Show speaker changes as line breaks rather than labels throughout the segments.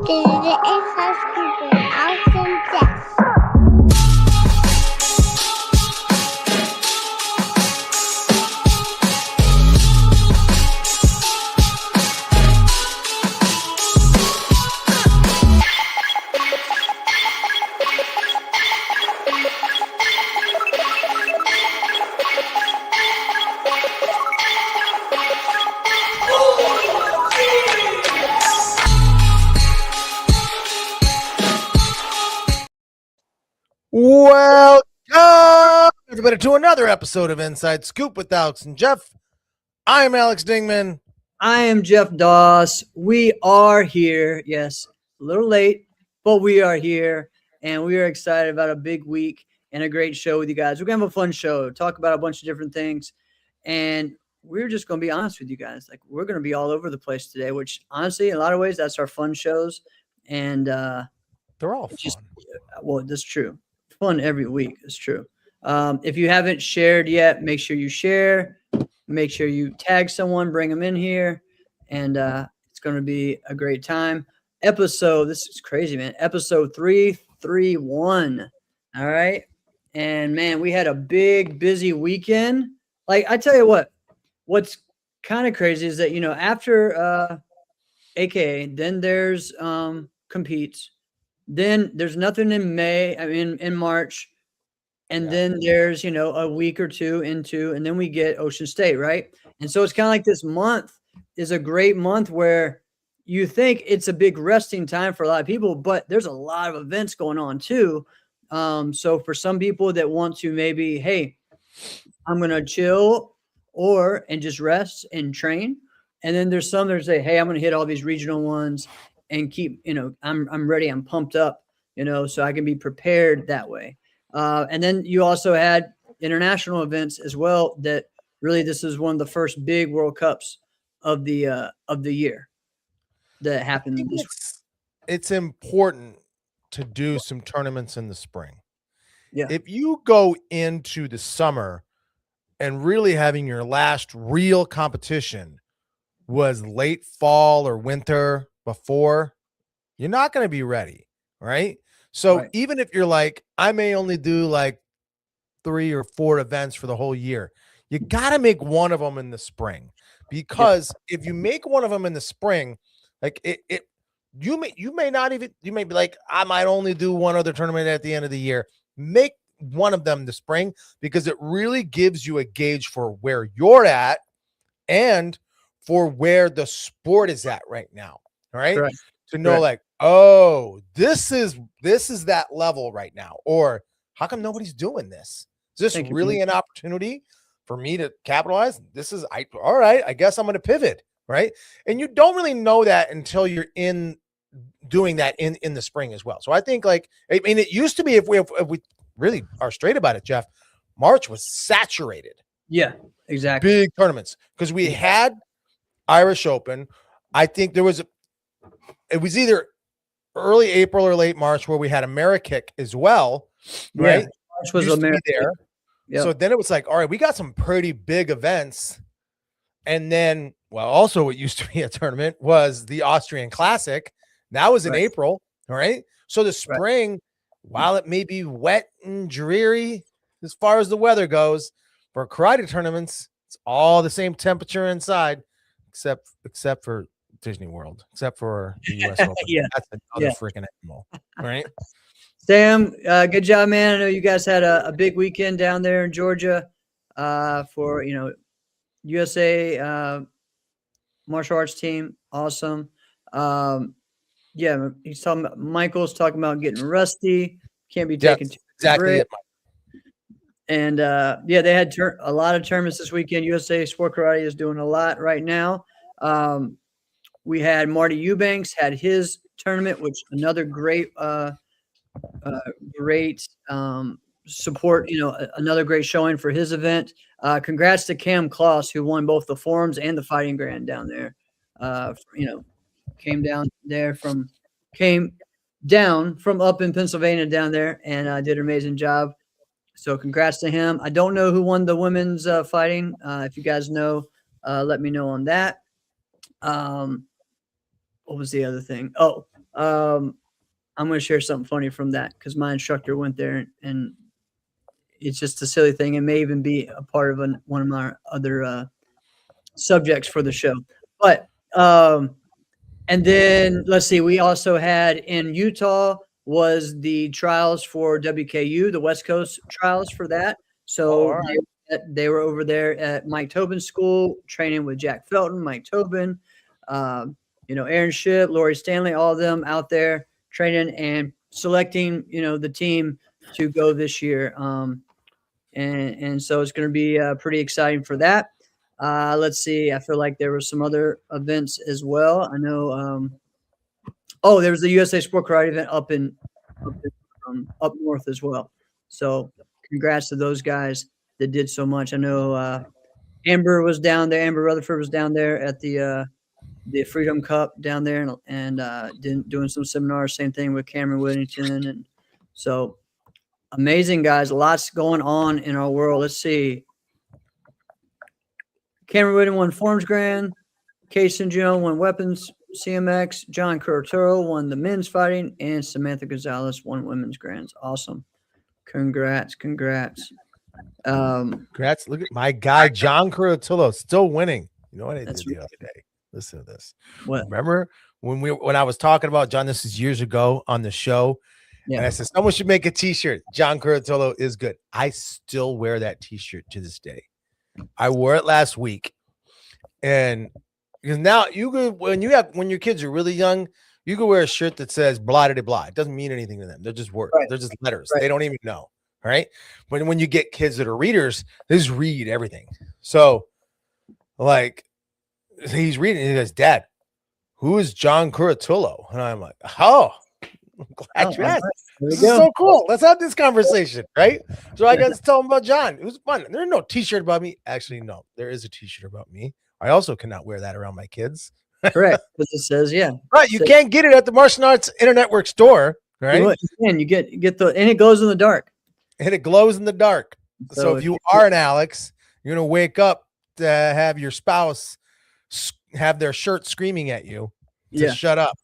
The Inside Scoop with Alex and Jeff.
Welcome, everybody, to another episode of Inside Scoop with Alex and Jeff. I am Alex Dingman.
I am Jeff Doss. We are here. Yes, a little late, but we are here, and we are excited about a big week and a great show with you guys. We're going to have a fun show, talk about a bunch of different things, and we're just going to be honest with you guys. Like, we're going to be all over the place today, which, honestly, in a lot of ways, that's our fun shows, and
They're all fun.
well, that's true. Fun every week. It's true. If you haven't shared yet, make sure you share. Make sure you tag someone, bring them in here, and it's going to be a great time. This is crazy, man. Episode 331. All right. And man, we had a big, busy weekend. Like, I tell you what's kind of crazy is that, after AKA, then there's competes. Then there's nothing in March. And then there's, a week or two into, and then we get Ocean State, right? And so it's kind of like this month is a great month where you think it's a big resting time for a lot of people, but there's a lot of events going on too. So for some people that want to maybe, hey, I'm going to chill and just rest and train. And then there's some that say, hey, I'm going to hit all these regional ones and keep, I'm ready. I'm pumped up, so I can be prepared that way. And then you also had international events as well. That really, this is one of the first big World Cups of the year that happened.
It's important to do some tournaments in the spring.
Yeah.
If you go into the summer and really having your last real competition was late fall or winter before, you're not going to be ready, right? So even if you're like, I may only do like 3 or 4 events for the whole year, you got to make one of them in the spring, because if you make one of them in the spring, like you may be like, I might only do one other tournament at the end of the year. Make one of them the spring, because it really gives you a gauge for where you're at and for where the sport is at right now. All right.
Correct.
To know, like, oh, this is that level right now, or how come nobody's doing this? Is this really an opportunity for me to capitalize? All right, I guess I'm going to pivot, right? And you don't really know that until you're in doing that in the spring as well. So I think, like, I mean, it used to be, if we really are straight about it, Jeff, March was saturated.
Yeah, exactly.
Big tournaments, because we had Irish Open. I think it was either early April or late March where we had AmeriKick as well, right?
Yeah, March was AmeriKick
there. Yep. So then it was like, all right, we got some pretty big events. And then, well, also what used to be a tournament was the Austrian Classic. That was in April, all right? So the spring, while it may be wet and dreary as far as the weather goes, for karate tournaments, it's all the same temperature inside, except for Disney World, except for the U.S. Open. That's another freaking animal, right?
Sam, good job, man. I know you guys had a big weekend down there in Georgia for, USA martial arts team. Awesome. Michael's talking about getting rusty. Can't be taken too
exactly.
And they had a lot of tournaments this weekend. USA Sport Karate is doing a lot right now. We had Marty Eubanks had his tournament, which another great support, another great showing for his event. Congrats to Cam Kloss, who won both the Forums and the Fighting Grand down there. Came down from up in Pennsylvania down there and did an amazing job. So congrats to him. I don't know who won the women's fighting. If you guys know, let me know on that. What was the other thing? Oh, I'm going to share something funny from that because my instructor went there, and it's just a silly thing. It may even be a part of one of my other subjects for the show. But and then let's see, we also had in Utah was the trials for WKU, the West Coast trials for that. So
right.
they were over there at Mike Tobin's school training with Jack Felton, Mike Tobin, Aaron Shipp, Lori Stanley, all of them out there training and selecting, the team to go this year. And so it's going to be pretty exciting for that. Let's see. I feel like there were some other events as well. I know. There was the USA Sport Karate event up north as well. So congrats to those guys that did so much. I know Amber was down there. Amber Rutherford was down there at the Freedom Cup down there and doing some seminars. Same thing with Cameron Whittington, and so amazing guys. Lots going on in our world. Let's see. Cameron Whittington won Forms Grand. Kaysen Jones won Weapons CMX. John Curaturo won the men's fighting, and Samantha Gonzalez won women's grands. Awesome. Congrats.
Congrats. Look at my guy, John Curatolo, still winning. You know what I did the other day? Listen to this.
What?
Remember when I was talking about John, this is years ago on the show. Yeah. And I said, someone should make a t-shirt. John Curatolo is good. I still wear that t-shirt to this day. I wore it last week. And because now when your kids are really young, you can wear a shirt that says blah, blah, blah. It doesn't mean anything to them. They're just words. Right. They're just letters. Right. They don't even know. Right. But when you get kids that are readers, they just read everything. So like he's reading, he goes, Dad, who is John Curatolo? And I'm like, oh, I'm glad you asked. This is so cool. Let's have this conversation, right? So I got to tell him about John. It was fun. There's no t-shirt about me. Actually, no, there is a t-shirt about me. I also cannot wear that around my kids.
Correct. Because it says, yeah.
Right. You can't get it at the Martial Arts Internet Work store, right?
You get and it glows in the dark.
And it glows in the dark. So if you are an Alex, you're going to wake up to have your spouse have their shirt screaming at you to shut up.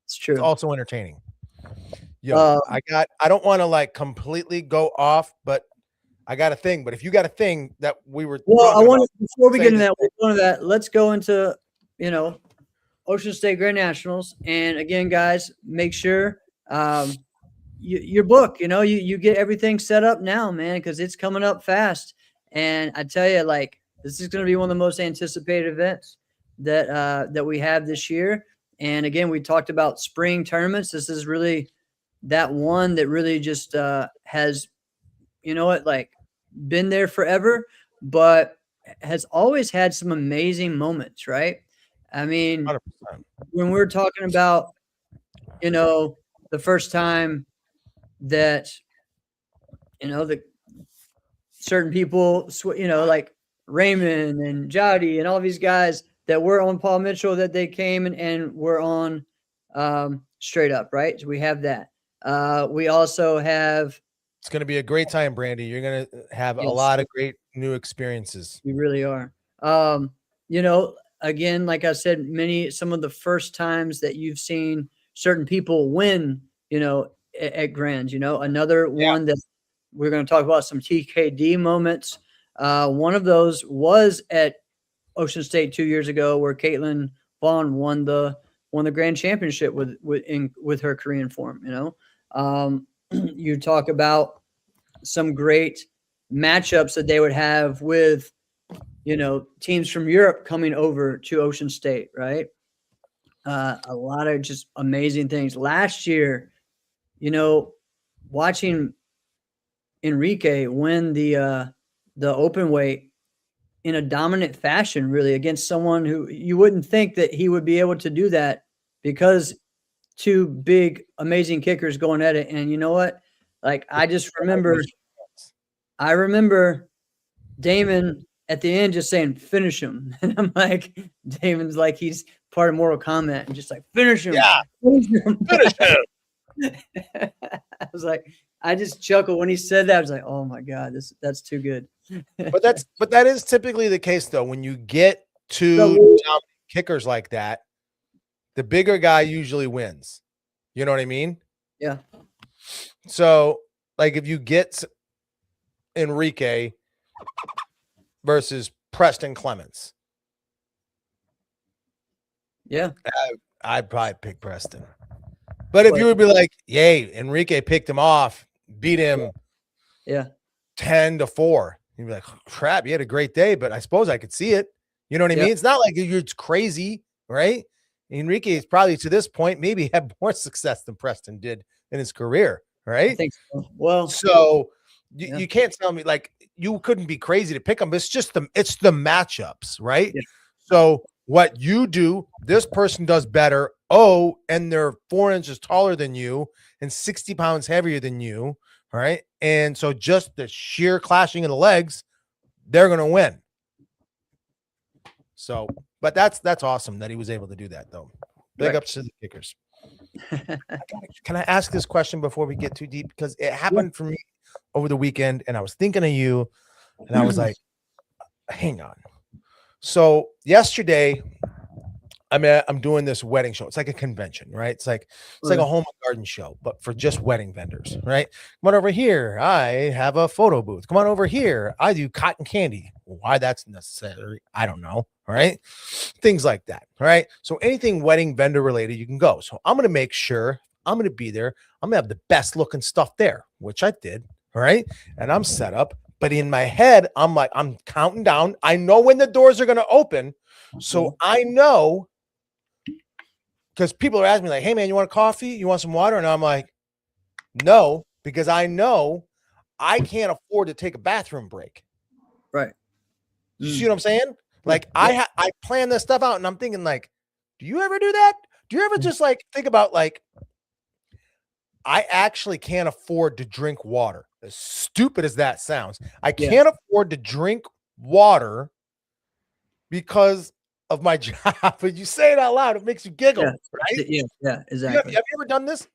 It's true.
It's also entertaining. Yo, I don't want to like completely go off, but I got a thing. But if you got a thing that we were,
before we get into that, let's go into, Ocean State Grand Nationals. And again, guys, make sure your book, you get everything set up now, man, because it's coming up fast. And I tell you, like, this is going to be one of the most anticipated events that we have this year. And again, we talked about spring tournaments. This is really that one that really just has, been there forever, but has always had some amazing moments, right? I mean, 100%. When we're talking about, the first time that, the certain people, like Raymond and Jody and all these guys that were on Paul Mitchell, that they came and were on Straight Up, right? So we have that. We also have.
It's going to be a great time, Brandy. You're going to have a lot of great new experiences.
You really are. Again, like I said, some of the first times that you've seen certain people win, at Grands, another one that we're going to talk about, some TKD moments. One of those was at Ocean State 2 years ago, where Caitlin Vaughn won the grand championship with her Korean form. You talk about some great matchups that they would have with, teams from Europe coming over to Ocean State, right? A lot of just amazing things. Last year, watching Enrique win the open weight in a dominant fashion, really, against someone who you wouldn't think that he would be able to do that, because two big, amazing kickers going at it. And you know what? Like, I remember Damon at the end just saying, finish him. And I'm like, Damon's like, he's part of Mortal Kombat, and just like, finish him.
Yeah.
Finish him.
Finish him.
I was like, I just chuckled when he said that. I was like, oh my God, that's too good.
But that is typically the case though. When you get to kickers like that, the bigger guy usually wins. You know what I mean?
Yeah.
So, like, if you get Enrique versus Preston Clements,
Yeah.
I'd probably pick Preston. But if
But-
you would be like, yay, Enrique picked him off, beat him
Yeah.
10-4, you'd be like, crap, you had a great day, but I suppose I could see it. You know what I
Yeah.
mean? It's not like it's crazy, right? Enrique is probably to this point maybe had more success than Preston did in his career,
I
right?
think so. Well,
So
Yeah.
you can't tell me like you couldn't be crazy to pick them. It's just the matchups, right?
Yeah.
So what you do, this person does better. Oh, and they're 4 inches taller than you and 60 pounds heavier than you. All right. And so just the sheer clashing of the legs, they're gonna win. So, but that's awesome that he was able to do that though. Big
Right.
ups to the kickers. Can I ask this question before we get too deep? Because it happened for me over the weekend, and I was thinking of you, and I was like, hang on. So yesterday, I'm doing this wedding show. It's like a convention, right? It's like a home and garden show, but for just wedding vendors, right? Come on over here. I have a photo booth. Come on over here. I do cotton candy. Why that's necessary, I don't know. All right. Things like that. All right. So anything wedding vendor related, you can go. So I'm going to make sure I'm going to be there. I'm going to have the best looking stuff there, which I did. All right. And I'm set up. But in my head, I'm like, I'm counting down. I know when the doors are going to open. So I know, because people are asking me like, hey man, you want a coffee? You want some water? And I'm like, no, because I know I can't afford to take a bathroom break.
Right.
You see what I'm saying? Like I plan this stuff out and I'm thinking like, do you ever do that? Do you ever just like think about like, I actually can't afford to drink water. As stupid as that sounds, I can't afford to drink water because of my job. But you say it out loud, it makes you giggle, right?
Yeah, exactly.
Have you ever done this?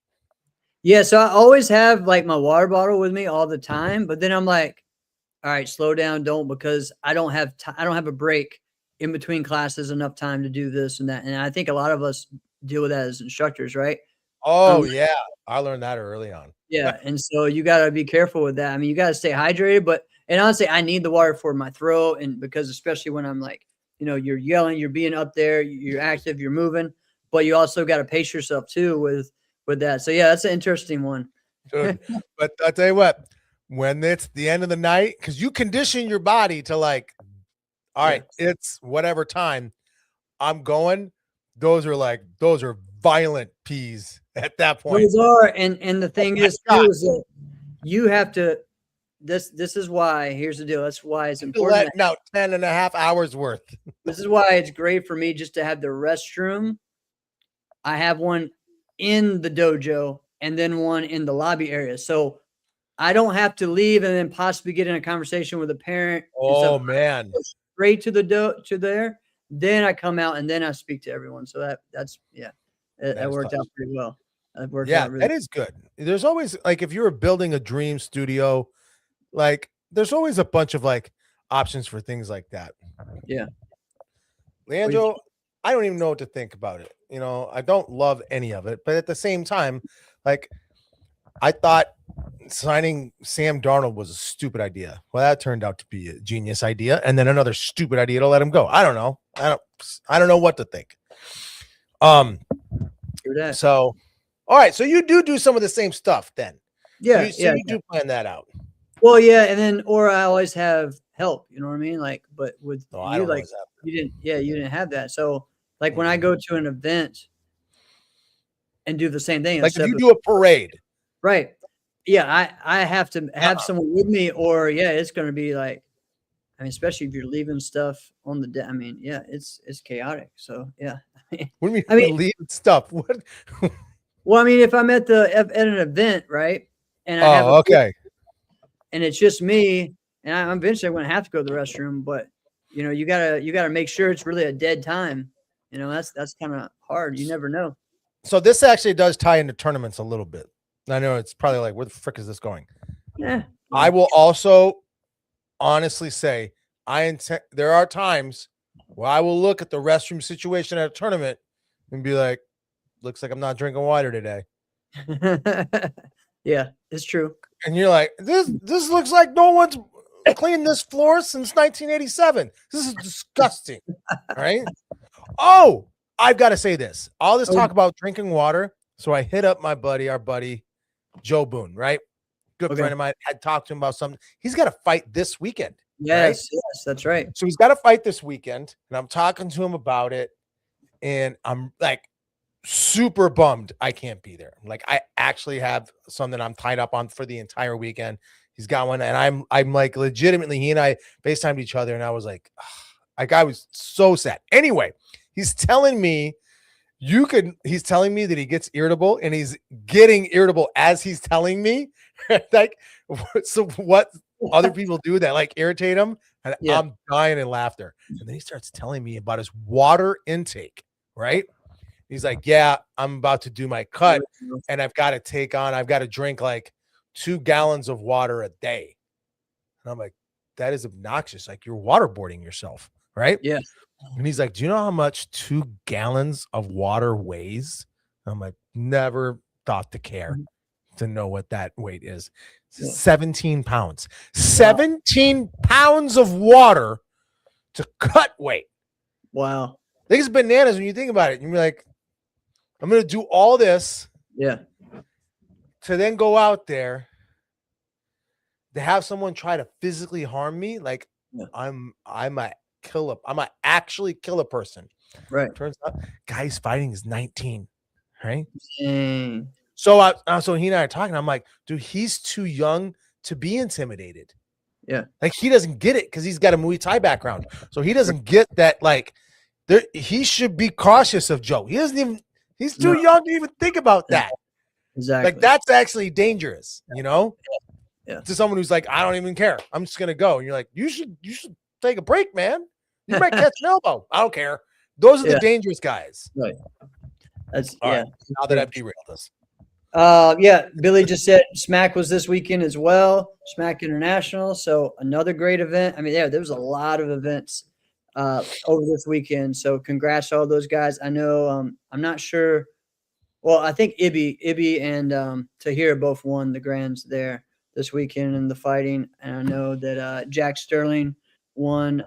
Yeah, so I always have like my water bottle with me all the time, but then I'm like, all right, slow down, don't, because I don't have I don't have a break in between classes, enough time to do this and that. And I think a lot of us deal with that as instructors, right?
Oh yeah, I learned that early on.
Yeah, and so you got to be careful with that. I mean, you got to stay hydrated, and honestly, I need the water for my throat, and because especially when I'm like, you're yelling, you're being up there, you're active, you're moving, but you also got to pace yourself too with that. So yeah, that's an interesting one.
Dude, but I'll tell you what, when it's the end of the night, because you condition your body to like, all right, it's whatever time I'm going. Those are violent peas at that point.
Those are, and the thing is too is that you have to. This is why. Here's the deal. That's why it's important.
Now 10.5 hours worth.
This is why it's great for me just to have the restroom. I have one in the dojo and then one in the lobby area, so I don't have to leave and then possibly get in a conversation with a parent.
Oh man,
straight to to there. Then I come out and then I speak to everyone. So that worked out pretty well.
That is good. There's always like if you're building a dream studio, like there's always a bunch of like options for things like that.
Yeah.
Leandro, I don't even know what to think about it. I don't love any of it, but at the same time, like I thought signing Sam Darnold was a stupid idea. Well, that turned out to be a genius idea, and then another stupid idea to let him go. I don't know. I don't know what to think. So, all right. So you do some of the same stuff then.
Yeah.
You do plan that out.
Well, yeah, and then or I always have help. You know what I mean? Like, but with you, like you didn't have that. So, like when I go to an event and do the same thing,
like if you do a parade,
right? Yeah, I have to have someone with me, or it's going to be like, I mean, especially if you're leaving stuff on the I mean, it's chaotic. So yeah.
What do you mean leaving stuff? What?
Well, I mean, if I'm at an event, right, and I have and it's just me, and I'm eventually going to have to go to the restroom, but you gotta make sure it's really a dead time. That's kind of hard. You never know.
So this actually does tie into tournaments a little bit. I know it's probably like, where the frick is this going?
Yeah.
I will also honestly say there are times where I will look at the restroom situation at a tournament and be like, looks like I'm not drinking water today.
Yeah, it's true.
And you're like, this looks like no one's cleaned this floor since 1987. This is disgusting. Right? Oh, I've got to say this. All this talk about drinking water. So I hit up our buddy, Joe Boone, right? Good friend of mine. Had talked to him about something. He's got to fight this weekend.
Yes,
right?
yes, that's right.
So he's got to fight this weekend. And I'm talking to him about it. And I'm like super bummed I can't be there. Like, I actually have something I'm tied up on for the entire weekend. He's got one, and I'm like, legitimately, he and I FaceTimed each other, and I was like I was so sad. Anyway, he's telling me that he gets irritable, and he's getting irritable as he's telling me. Like, so what other people do that like irritate him, and I'm dying in laughter. And then he starts telling me about his water intake, right? He's like, yeah, I'm about to do my cut, and I've got to drink like 2 gallons of water a day. And I'm like, that is obnoxious. Like, you're waterboarding yourself, right?
Yeah.
And he's like, do you know how much 2 gallons of water weighs? And I'm like, never thought to care to know what that weight is. 17 pounds. 17 pounds of water to cut weight.
Wow.
I think it's bananas when you think about it. You're like, I'm going to do all this.
Yeah.
To then go out there to have someone try to physically harm me. Like, I'm actually kill a person.
Right.
Turns out guy's fighting is 19. Right.
Dang.
So he and I are talking. I'm like, dude, he's too young to be intimidated.
Yeah.
Like, he doesn't get it because he's got a Muay Thai background. So he doesn't get that. Like, he should be cautious of Joe. He's too young to even think about that.
Exactly.
Like, that's actually dangerous, you know?
Yeah.
To someone who's like, I don't even care. I'm just gonna go. And you're like, you should take a break, man. You might catch an elbow. I don't care. Those are the dangerous guys.
Right. That's
All right. Now that I've derailed this.
Billy just said SMAC was this weekend as well. SMAC International. So another great event. I mean, there was a lot of events over this weekend. So congrats to all those guys. I know I'm not sure. Well, I think Ibby and Tahir both won the grands there this weekend in the fighting. And I know that Jack Sterling won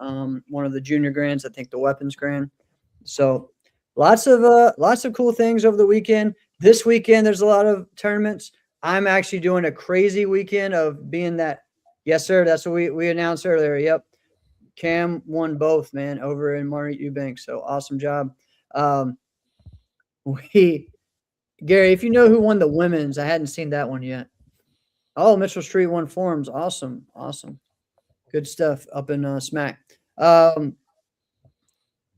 one of the junior grands, I think the weapons grand. So lots of cool things over the weekend. This weekend, there's a lot of tournaments. I'm actually doing a crazy weekend of being that. Yes, sir. That's what we announced earlier. Yep. Cam won both, man, over in Marty Eubanks. So awesome job. Gary, if you know who won the women's, I hadn't seen that one yet. Oh, Mitchell Street won forms. Awesome. Good stuff up in SMAC.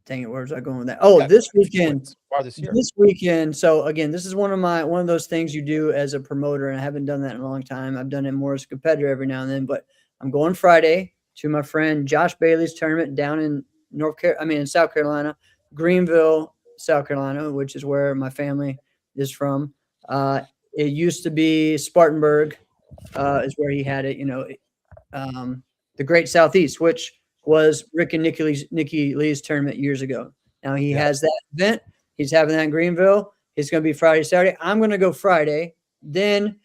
Dang it, where was I going with that? Oh, this weekend. This weekend. So again, this is one of those things you do as a promoter, and I haven't done that in a long time. I've done it more as a competitor every now and then, but I'm going Friday to my friend Josh Bailey's tournament down in in South Carolina, Greenville, South Carolina, which is where my family is from. It used to be Spartanburg, is where he had it. The Great Southeast, which was Rick and Nikki Lee's tournament years ago. Now he has that event. He's having that in Greenville. It's going to be Friday, Saturday. I'm going to go Friday, then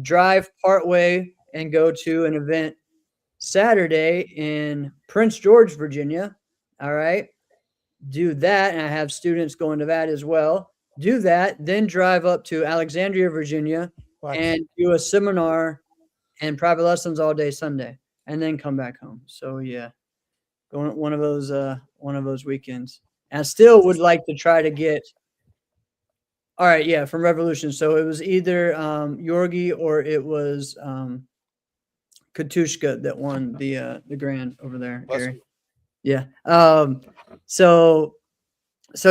drive partway and go to an event Saturday in Prince George, Virginia. All right. Do that. And I have students going to that as well. Do that, then drive up to Alexandria, Virginia, and do a seminar and private lessons all day Sunday, and then come back home. So yeah, going one of those weekends. And I still would like to try to get. All right, yeah, from Revolution. So it was either Yorgi or it was Katushka that won the grand over there, Gary. Yeah. So it's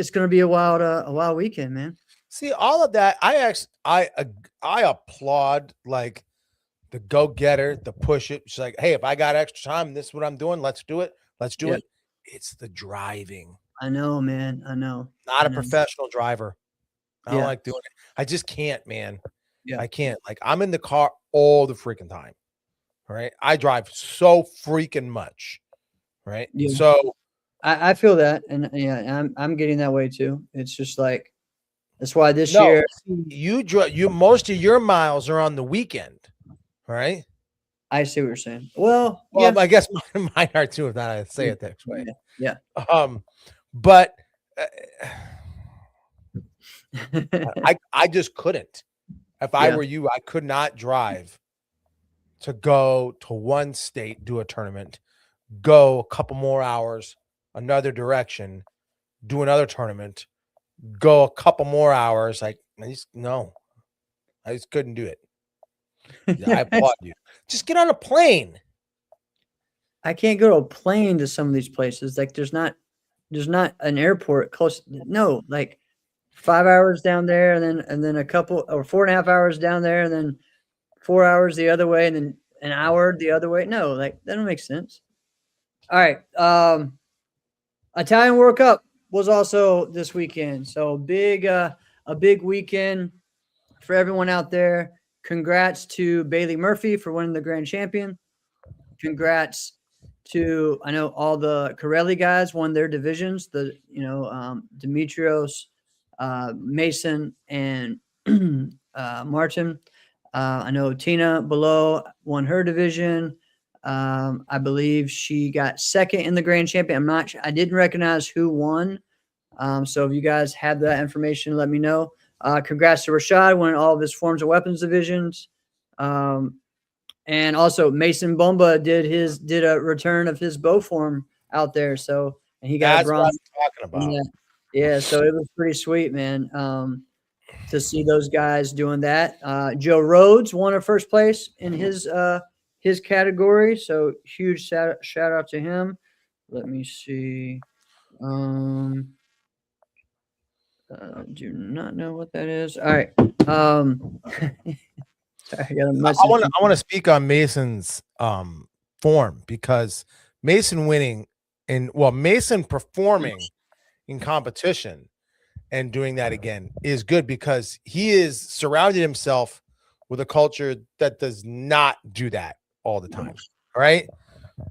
going to be a wild weekend, man.
See, all of that, I applaud like the go-getter, the push it. She's like, hey, if I got extra time, this is what I'm doing. Let's do it. It. It's the driving.
I know, man. I know.
Not a professional driver. I don't like doing it. I just can't, man.
Yeah.
I can't. Like, I'm in the car all the freaking time. All right. I drive so freaking much. Right.
Yeah.
So
I feel that. And yeah, I'm getting that way too. It's just like, That's why this
No,
year
you most of your miles are on the weekend, right?
I see what you're saying. Well,
Well,
yeah,
I guess mine are too, if not I say it that way.
yeah.
But
Yeah.
I just couldn't. If I
Yeah.
were you, I could not drive to go to one state, do a tournament, go a couple more hours, another direction, do another tournament, go a couple more hours. Like, I just couldn't do it. Yeah, I applaud you. Just get on a plane.
I can't go to a plane to some of these places. Like there's not an airport close. No, like 5 hours down there, and then a couple or 4.5 hours down there, and then 4 hours the other way, and then an hour the other way. No, like that don't make sense. All right. Italian World Cup was also this weekend. So a big weekend for everyone out there. Congrats to Bailey Murphy for winning the grand champion. Congrats to, I know all the Corelli guys won their divisions. Demetrios, Mason, and Martin. I know Tina Below won her division. I believe she got second in the grand champion. I didn't recognize who won. So if you guys have that information, let me know. Congrats to Rashad winning all of his forms of weapons divisions. And also Mason Bomba did a return of his bow form out there. So, and he got
That's
a bronze.
what I'm talking about.
Yeah. So it was pretty sweet, man. To see those guys doing that. Joe Rhodes won a first place in his category. So huge shout out to him. Let me see. Do not know what that is. All right. Sorry, I got a message.
I want to speak on Mason's form, because Mason winning Mason performing in competition and doing that again is good, because he is surrounded himself with a culture that does not do that all the time. All right.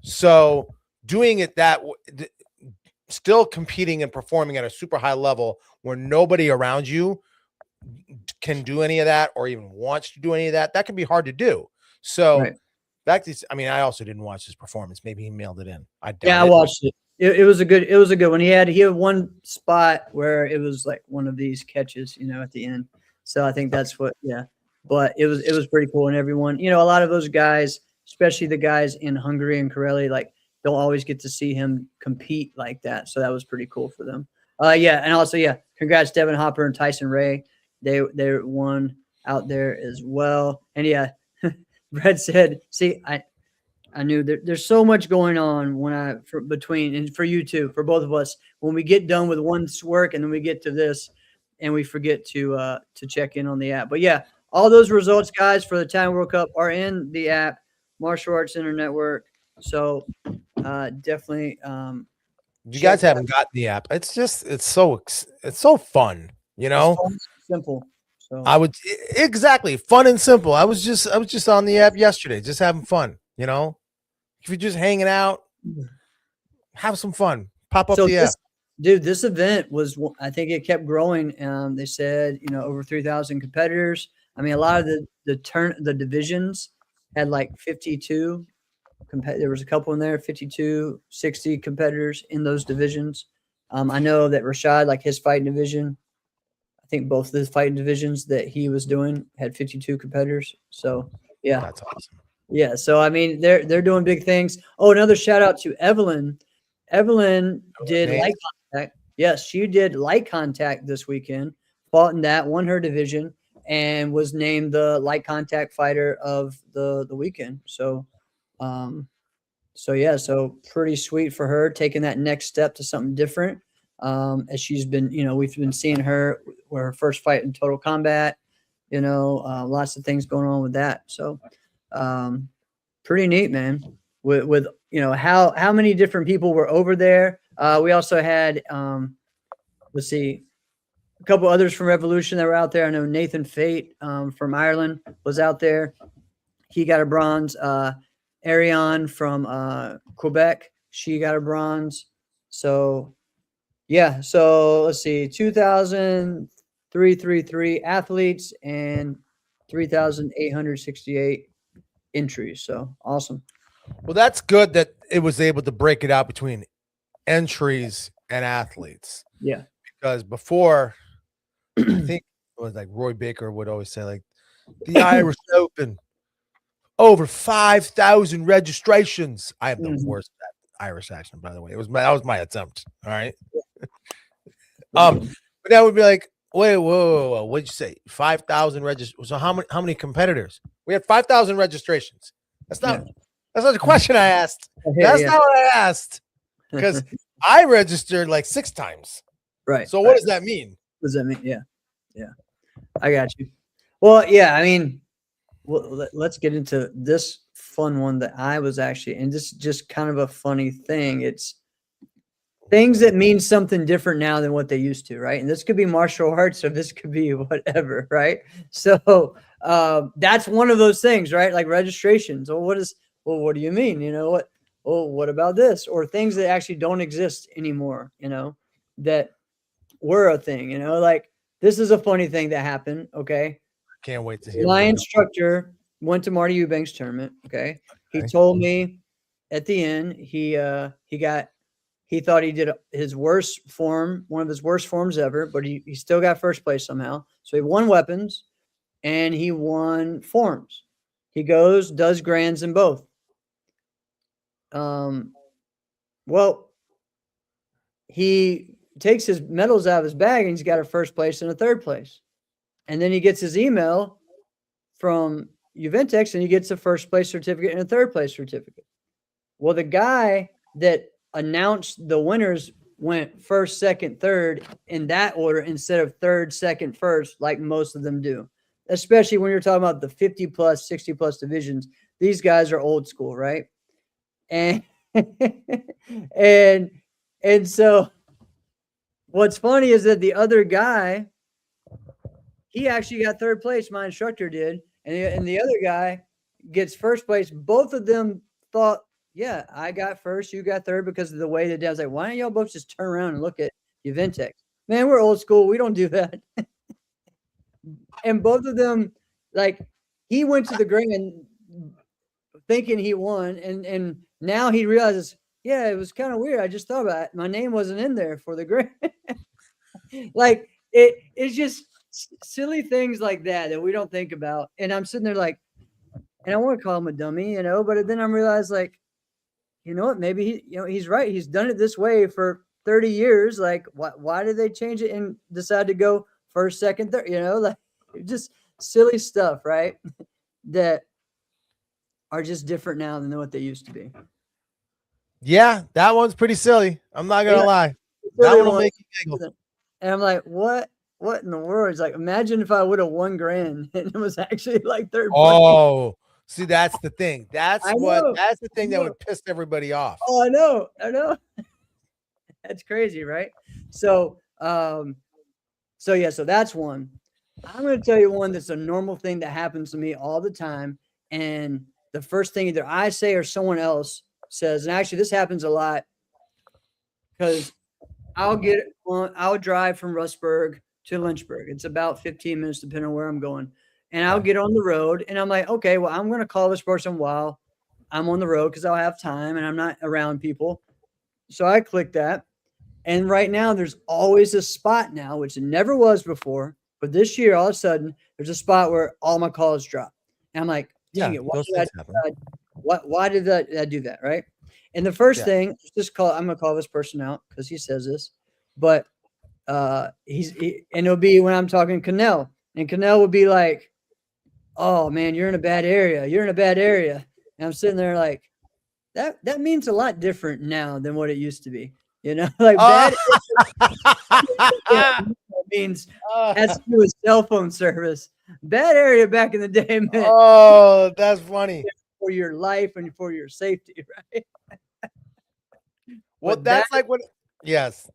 So doing it still competing and performing at a super high level where nobody around you can do any of that or even wants to do any of that can be hard to do. So
Right.
I also didn't watch his performance. Maybe he mailed it in. I
watched it. It was a good one. He had one spot where it was like one of these catches, at the end. So I think that's what, but it was pretty cool. And everyone, a lot of those guys, especially the guys in Hungary and Corelli, like don't always get to see him compete like that. So that was pretty cool for them. And also, congrats Devin Hopper and Tyson Ray. They won out there as well. And Brett said, see, I knew there's so much going on between, and for you too, for both of us, when we get done with one's work and then we get to this and we forget to check in on the app. But all those results, guys, for the Italian World Cup are in the app, Martial Arts Center Network. So definitely.
You guys haven't gotten the app. It's so fun,
simple. So
I would exactly fun and simple. I was just on the app yesterday, just having fun. If you're just hanging out, have some fun. Pop up the app.
Dude, this event was, I think it kept growing. They said, over 3,000 competitors. I mean, a lot of the divisions had like 52. There was a couple in there, 52, 60 competitors in those divisions. I know that Rashad, like his fighting division, I think both of the fighting divisions that he was doing had 52 competitors. So,
That's awesome.
Yeah, so I mean, they're doing big things. Oh, another shout out to Evelyn. Evelyn did light contact. Yes, she did light contact this weekend. Fought in that, won her division, and was named the light contact fighter of the weekend. So, so pretty sweet for her, taking that next step to something different. As she's been, we've been seeing her with her first fight in Total Combat. Lots of things going on with that. So. Pretty neat, man. With how many different people were over there. We also had let's see, a couple others from Revolution that were out there. I know Nathan Fate from Ireland was out there. He got a bronze. Ariane from Quebec, she got a bronze. So so let's see, 2,000, 333 athletes and 3,868 entries. So awesome.
Well, that's good that it was able to break it out between entries and athletes.
Yeah.
Because before, I think it was like Roy Baker would always say, like, the Irish Open, over 5,000 registrations. I have the worst Irish accent, by the way. That was my attempt. All right. But that would be like, wait, whoa. What'd you say? 5,000 registrations. So how many competitors? We had 5,000 registrations. That's not the question I asked. That's not what I asked. Because I registered like 6 times.
Right.
So what does that mean?
What does that mean? Yeah. Yeah. I got you. Well, yeah, I mean, let's get into this fun one that I was actually, and this is just kind of a funny thing. It's things that mean something different now than what they used to, right? And this could be martial arts or this could be whatever, right? So that's one of those things, right? Like registrations. What do you mean? You know what? Oh, what about this? Or things that actually don't exist anymore, you know, that were a thing, you know, like this is a funny thing that happened. Okay.
Can't wait to hear.
My instructor went to Marty Eubanks tournament. Okay. He told me at the end, he thought he did his worst form, one of his worst forms ever, but he still got first place somehow. So he won weapons and he won forms. He goes, does grands in both. Well, he takes his medals out of his bag and he's got a first place and a third place. And then he gets his email from Juventex and he gets a first place certificate and a third place certificate. Well, the guy that announced the winners went first, second, third in that order instead of third, second, first, like most of them do, especially when you're talking about the 50 plus, 60 plus divisions. These guys are old school, right? And and so what's funny is that the other guy, he actually got third place. My instructor did. And the other guy gets first place. Both of them thought, yeah, I got first, you got third, because of the way the dad's like, why don't y'all both just turn around and look at Juventex? Man, we're old school. We don't do that. And both of them, like, he went to the grand thinking he won. And now he realizes, yeah, it was kind of weird. I just thought about it. My name wasn't in there for the grand. Like, it's just silly things like that we don't think about. And I'm sitting there like, and I want to call him a dummy, you know, but then I'm realized, like, you know what, maybe he's right. He's done it this way for 30 years. Like, why did they change it and decide to go first, second, third, you know, like just silly stuff, right? That are just different now than what they used to be.
Yeah, that one's pretty silly. I'm not gonna lie. That one will make you giggle.
And I'm like, what in the world? It's like, imagine if I would have won grand and it was actually like third place.
Oh, see, that's the thing. That's the thing that would piss everybody off.
Oh, I know. That's crazy, right? So so that's one. I'm going to tell you one that's a normal thing that happens to me all the time. And the first thing either I say or someone else says, and actually this happens a lot, because I'll drive from Rustburg to Lynchburg. It's about 15 minutes depending on where I'm going. And I'll get on the road and I'm like, okay, well, I'm going to call this person while I'm on the road because I'll have time and I'm not around people. So I click that. And right now there's always a spot now, which it never was before. But this year, all of a sudden, there's a spot where all my calls drop. And I'm like, dang it, why did that do that, right? And the first thing, I'm going to call this person out because he says this. But and it'll be when I'm talking Cannell. And Cannell would be like, oh, man, you're in a bad area. You're in a bad area. And I'm sitting there like, that means a lot different now than what it used to be. You know, like bad means has to do with cell phone service. Bad area back in the day, man.
Oh, that's funny.
For your life and for your safety, right?
Well, that's like what. Yes,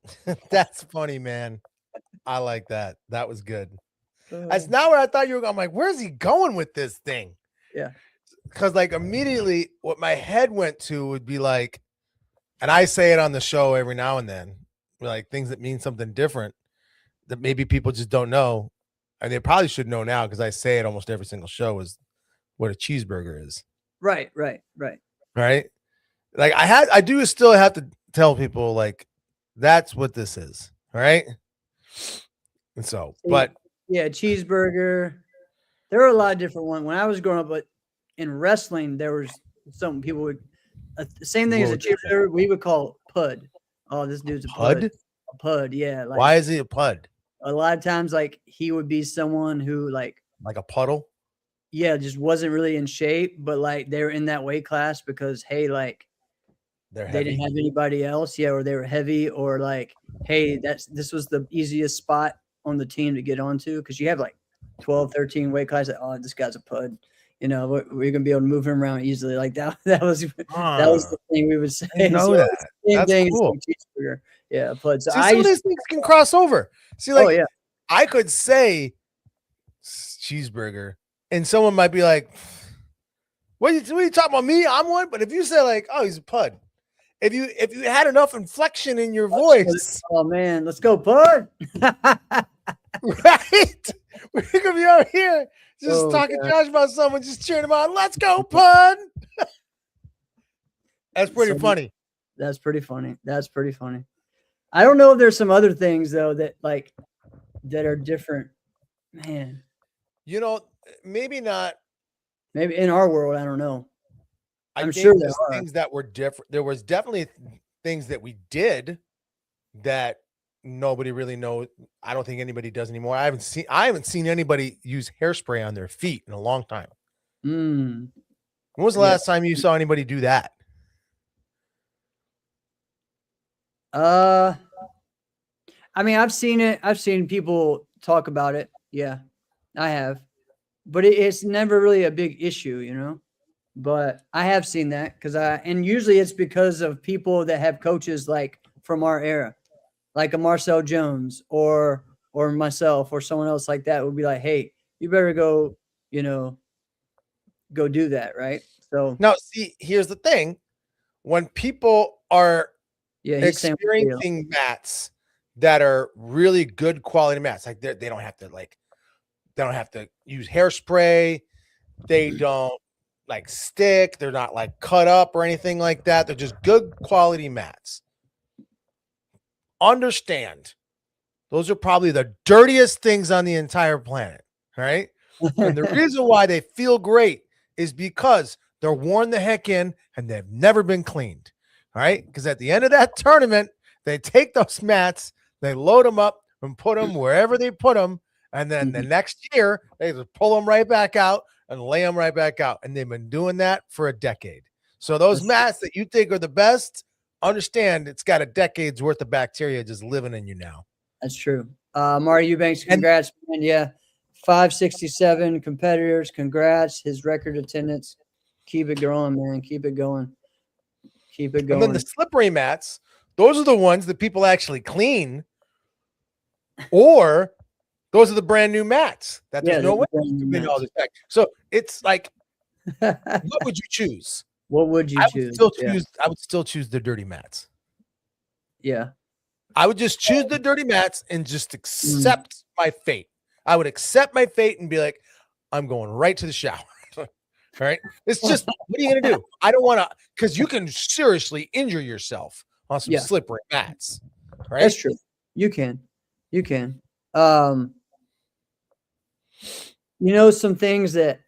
that's funny, man. I like that. That was good. That's not where I thought you were going. I'm like, where's he going with this thing?
Yeah.
Because like immediately what my head went to would be like, and I say it on the show every now and then, like things that mean something different. that maybe people just don't know, and they probably should know now because I say it almost every single show, is what a cheeseburger is.
Right.
Right? Like I do still have to tell people like that's what this is. All right. And so, but
yeah, cheeseburger. There were a lot of different ones when I was growing up, but in wrestling, there was some people would same thing as a cheerleader. We would call pud. Oh, this dude's a pud. A pud, yeah. Like,
why is he a pud?
A lot of times, like he would be someone who like
a puddle.
Yeah, just wasn't really in shape, but like they were in that weight class because hey, like they didn't have anybody else, yeah, or they were heavy, or like hey, this was the easiest spot on the team to get onto because you have like 12, 13 weight classes. Oh, this guy's a pud. You know, we're gonna be able to move him around easily. Like that was the thing we would say.
I know that. That's cool.
Yeah, pud. So
some of these things can cross over. See, like, I could say cheeseburger, and someone might be like, "What are you talking about? Me? I'm one." But if you say like, "Oh, he's a pud," if you had enough inflection in your voice,
oh man, let's go, pud.
Right? We're gonna be out here just talking trash about someone, just cheering them on. Let's go, pud. That's pretty funny.
That's pretty funny. That's pretty funny. I don't know if there's some other things though that like that are different. Man,
you know, maybe not.
Maybe in our world, I don't know.
I'm sure there's things that were different. There was definitely things that we did that nobody really knows. I don't think anybody does anymore. I haven't seen anybody use hairspray on their feet in a long time. When was the last time you saw anybody do that?
I mean, I've seen it. I've seen people talk about it. Yeah, I have, but it's never really a big issue, you know. But I have seen that and usually it's because of people that have coaches like from our era, like a Marcel Jones or myself or someone else like that would be like, hey, you better go, you know, go do that, right? So
now, see, here's the thing: when people are experiencing mats that are really good quality mats, like they don't have to use hairspray, they don't like stick, they're not like cut up or anything like that, they're just good quality mats. Understand, those are probably the dirtiest things on the entire planet, right? And the reason why they feel great is because they're worn the heck in and they've never been cleaned. All right, because at the end of that tournament, they take those mats, they load them up and put them wherever they put them, and then the next year they just pull them right back out and lay them right back out. And they've been doing that for a decade. So those mats that you think are the best, understand it's got a decade's worth of bacteria just living in you now.
That's true. Marty Eubanks, congrats, man. Yeah, 567 competitors. Congrats. His record attendance. Keep it going, man. Keep it going. Keep it going.
And then the slippery mats, those are the ones that people actually clean, or those are the brand new mats that there's no way to clean all this back. So it's like, what would you choose?
What would you choose?
I would still choose the dirty mats.
Yeah.
I would just choose the dirty mats and just accept my fate. I would accept my fate and be like, I'm going right to the shower. Right? It's just, what are you going to do? I don't want to, because you can seriously injure yourself on some slippery mats. Right?
That's true. You can. You know, some things that,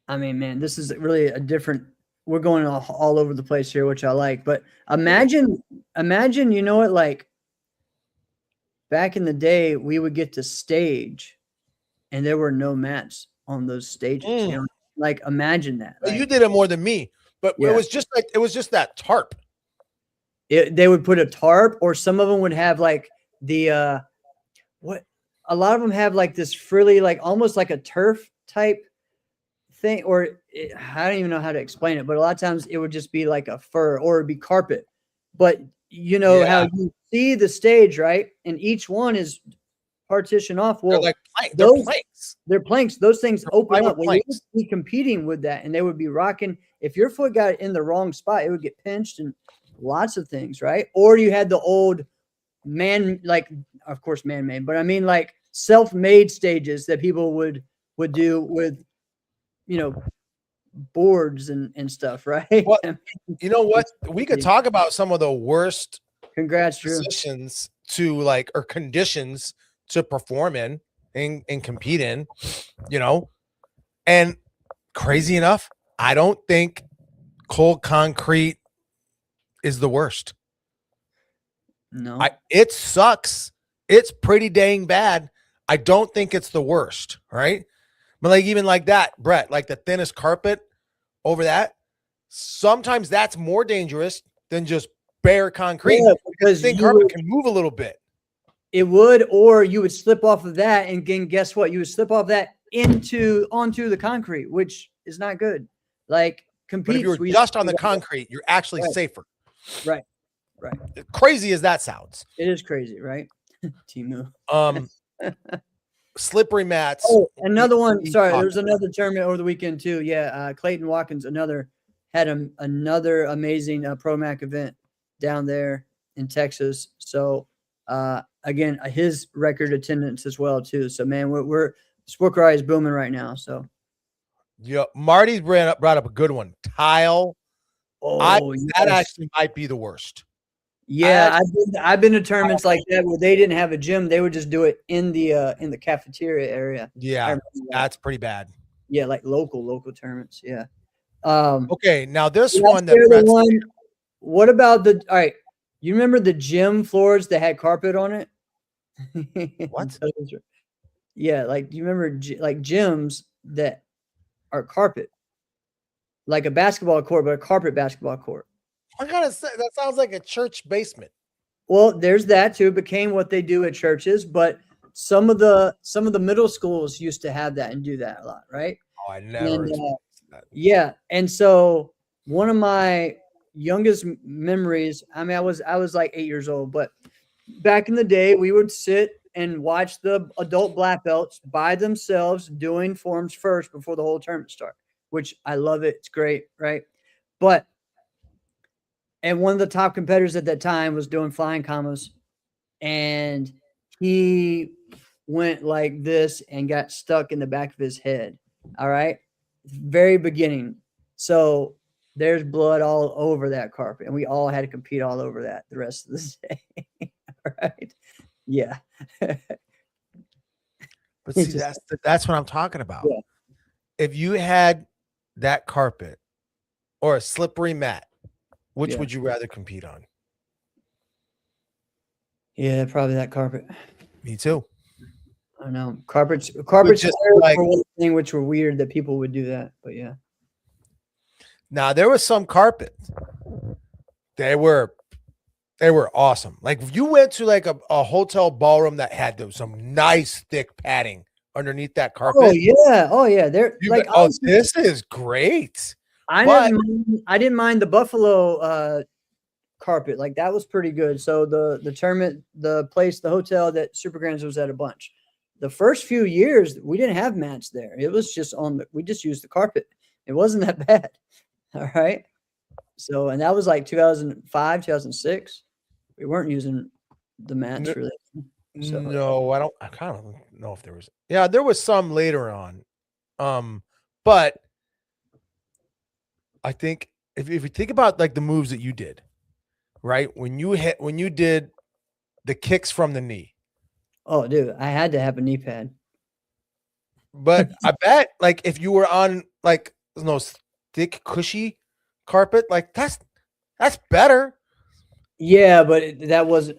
I mean, man, this is really a different, we're going all over the place here, which I like, but imagine, you know what, like back in the day, we would get to stage and there were no mats on those stages. You know, like imagine that.
Like, you did it more than me, but it was just that tarp.
They would put a tarp, or some of them would have like the, a lot of them have like this frilly, like almost like a turf type thing, or I don't even know how to explain it, but a lot of times it would just be like a fur or it'd be carpet. But you know how you see the stage, right? And each one is partitioned off. Well, they're planks. They're planks. Those things open up. Well, you would be competing with that, and they would be rocking. If your foot got in the wrong spot, it would get pinched and lots of things, right? Or you had the old like of course man-made, but I mean like self-made stages that people would do with, you know, boards and stuff, right?
Well, you know what? We could talk about some of the worst
Congrats, Drew.
positions to like or conditions to perform in and compete in, you know. And crazy enough, I don't think cold concrete is the worst.
No,
It sucks. It's pretty dang bad. I don't think it's the worst, right? But like even like that, Brett, like the thinnest carpet over that, sometimes that's more dangerous than just bare concrete.
yeah, because
Thin
you
carpet
would,
can move a little bit.
it would, or you would slip off of that, and again, guess what? You would slip off that onto the concrete, which is not good. Like
But if
competes.
you're
we-
just on the concrete, you're actually
Right.
safer.
Right.
Crazy as that sounds.
It is crazy, right? Timu.
Slippery mats.
Oh, another one.
we
Sorry,
talked
there was another tournament over the weekend too. Yeah, Clayton Watkins, had another amazing Pro Mac event down there in Texas. So again, his record attendance as well too. So man, we're Sport Karate is booming right now. So
Yeah, Marty's brought up a good one. Tile. That
yes.
actually might be the worst.
Yeah, I've been to tournaments like that where they didn't have a gym; they would just do it in the cafeteria area. I
Yeah,
remember that.
that's pretty bad.
Yeah, like local tournaments. Yeah.
Okay, now this
That's
one that
the other
Brett's
one. What about all right? You remember the gym floors that had carpet on it?
What?
Yeah, like do you remember like gyms that are carpet, like a basketball court, but a carpet basketball court?
I gotta say that sounds like a church basement.
Well, there's that too. It became what they do at churches, but some of the middle schools used to have that and do that a lot, right?
Oh, I never.
And, yeah, and so one of my youngest memories. I mean, I was like 8 years old, but back in the day, we would sit and watch the adult black belts by themselves doing forms first before the whole tournament start, which I love it. It's great, right? And one of the top competitors at that time was doing flying commas, and he went like this and got stuck in the back of his head. All right. Very beginning. So there's blood all over that carpet, and we all had to compete all over that the rest of the day. All right. Yeah.
But see, that's what I'm talking about.
Yeah.
If you had that carpet or a slippery mat, which
Yeah.
would you rather compete on?
Yeah, probably that carpet.
Me too.
I know carpets
just
were
like-
one thing which were weird that people would do that, but yeah.
Now there was some carpets. They were awesome. Like if you went to like a hotel ballroom that had some nice thick padding underneath that carpet.
Oh yeah. They're
you'd
like
be, oh, this is great.
I didn't mind the Buffalo carpet. Like that was pretty good. So the tournament, the hotel that Super Grands was at a bunch. The first few years we didn't have mats there. It was just we just used the carpet. It wasn't that bad. All right. So, and that was like 2005, 2006. We weren't using the mats really. So,
No, I kind of don't know if there was. Yeah, there was some later on. But I think if you think about like the moves that you did, right? When you did the kicks from the knee.
oh, dude, I had to have a knee pad.
But I bet like if you were on like those thick, cushy carpet, like that's better.
Yeah, but there was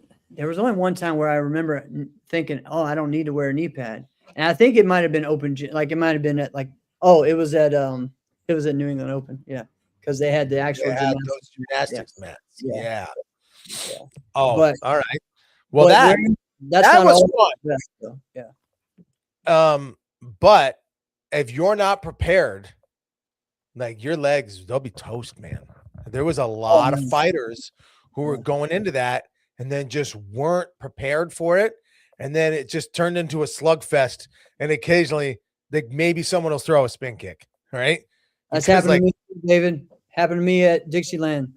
only one time where I remember thinking, oh, I don't need to wear a knee pad. And I think it might have been open, like it might have been at like, oh, it was at New England Open. Yeah. Because they had the actual
Those gymnastics mats.
Yeah.
Yeah. Oh,
But-
all right. Well,
that's
that
not
was
all
fun.
the best, though. Yeah.
But if you're not prepared, like your legs, they'll be toast, man. There was a lot of
man.
fighters who were going into that and then just weren't prepared for it. And then it just turned into a slugfest. And occasionally, like maybe someone will throw a spin kick, right?
That's
Because,
happened to me, David. Happened to me at Dixieland.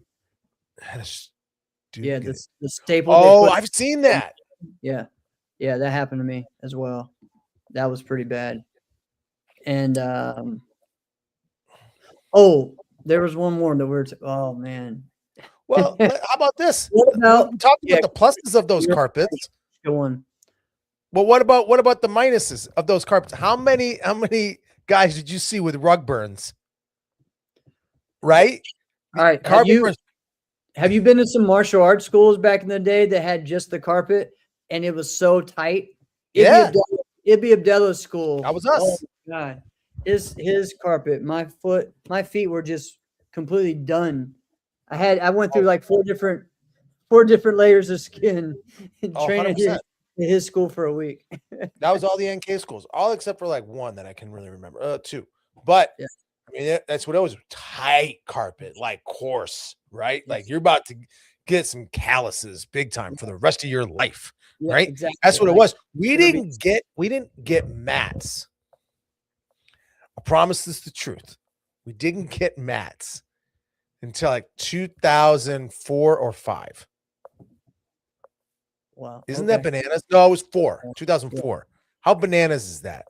do
Yeah,
get it.
the staple. they
Oh,
put-
I've seen that.
yeah, yeah, that happened to me as well. That was pretty bad. And oh, there was one more that oh man.
Well, how about this?
What about
We talked
yeah,
about the pluses of those
yeah.
carpets.
good one?
Well, what about the minuses of those carpets? How many guys did you see with rug burns? Right?
All right,
Carpet burns.
have you been to some martial arts schools back in the day that had just the carpet and it was so tight?
Yeah.
It'd be Abdella's school.
That was us.
Oh my God. His carpet, my feet were just completely done. I went through like four different layers of skin
Oh,
training
100%.
at his school for a week.
That was all the NK schools, all except for like one that I can really remember. Two. But
Yeah.
I mean, that's what it was. Tight carpet, like coarse, right?
Yes.
Like you're about to get some calluses big time for the rest of your life.
Yeah,
Right?
exactly.
That's what it
Like,
was. We didn't get mats. I promise this is the truth. We didn't get mats until like 2004 or 5.
wow.
Isn't that
okay.
bananas? No, it was 2004. How bananas is that?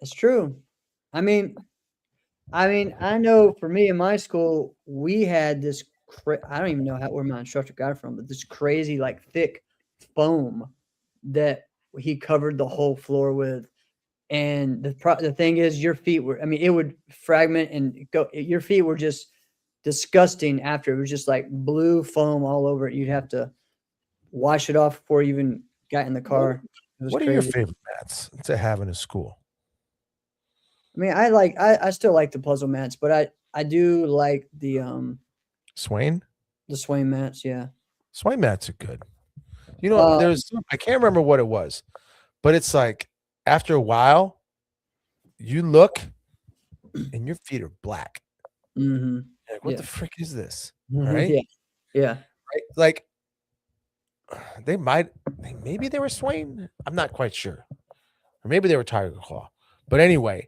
It's true. I mean, I know for me in my school, we had this. I don't even know where my instructor got it from, but this crazy, like, thick foam that he covered the whole floor with. And the thing is, your feet were. I mean, it would fragment and go. Your feet were just disgusting after. It was just like blue foam all over it. You'd have to wash it off before you even got in the car. It was
What are
crazy.
your favorite mats to have in a school?
I mean, I still like the puzzle mats, but I do like the
Swain?
Swain mats, yeah.
Swain mats are good. You know, I can't remember what it was, but it's like after a while, you look and your feet are black.
Mm-hmm.
Like, what
Yeah.
the frick is this?
Yeah.
Right?
Yeah.
Right? Like maybe they were Swain. I'm not quite sure. Or maybe they were Tiger Claw. But anyway,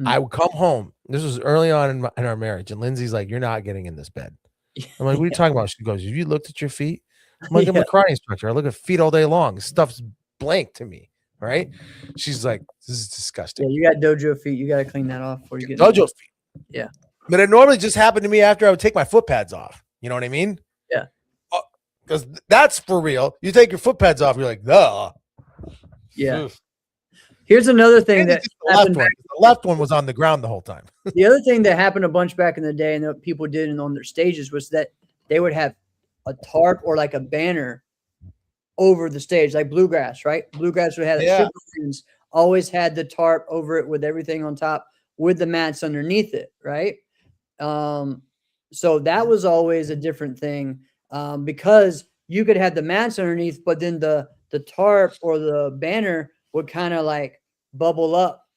I would come home. This was early on in our marriage, and Lindsay's like, "You're not getting in this bed." I'm like, "What are you talking about?" She goes, "Have you looked at your feet?" I'm like, "I'm a karate instructor. I look at feet all day long. This stuff's blank to me." Right? She's like, "This is disgusting."
Yeah, you got dojo feet. You got to clean that off before you get
Dojo feet.
Yeah.
But it normally just happened to me after I would take my foot pads off. You know what I mean?
Yeah.
Because that's for real. You take your foot pads off, you're like, "Duh."
Yeah. Here's another thing
And
that
it's just the left one was on the ground the whole time.
the other thing that happened a bunch back in the day and that people did on their stages was that they would have a tarp or like a banner over the stage, like bluegrass, right? Bluegrass would have always had the tarp over it with everything on top with the mats underneath it, right? So that was always a different thing because you could have the mats underneath, but then the tarp or the banner would kind of like bubble up.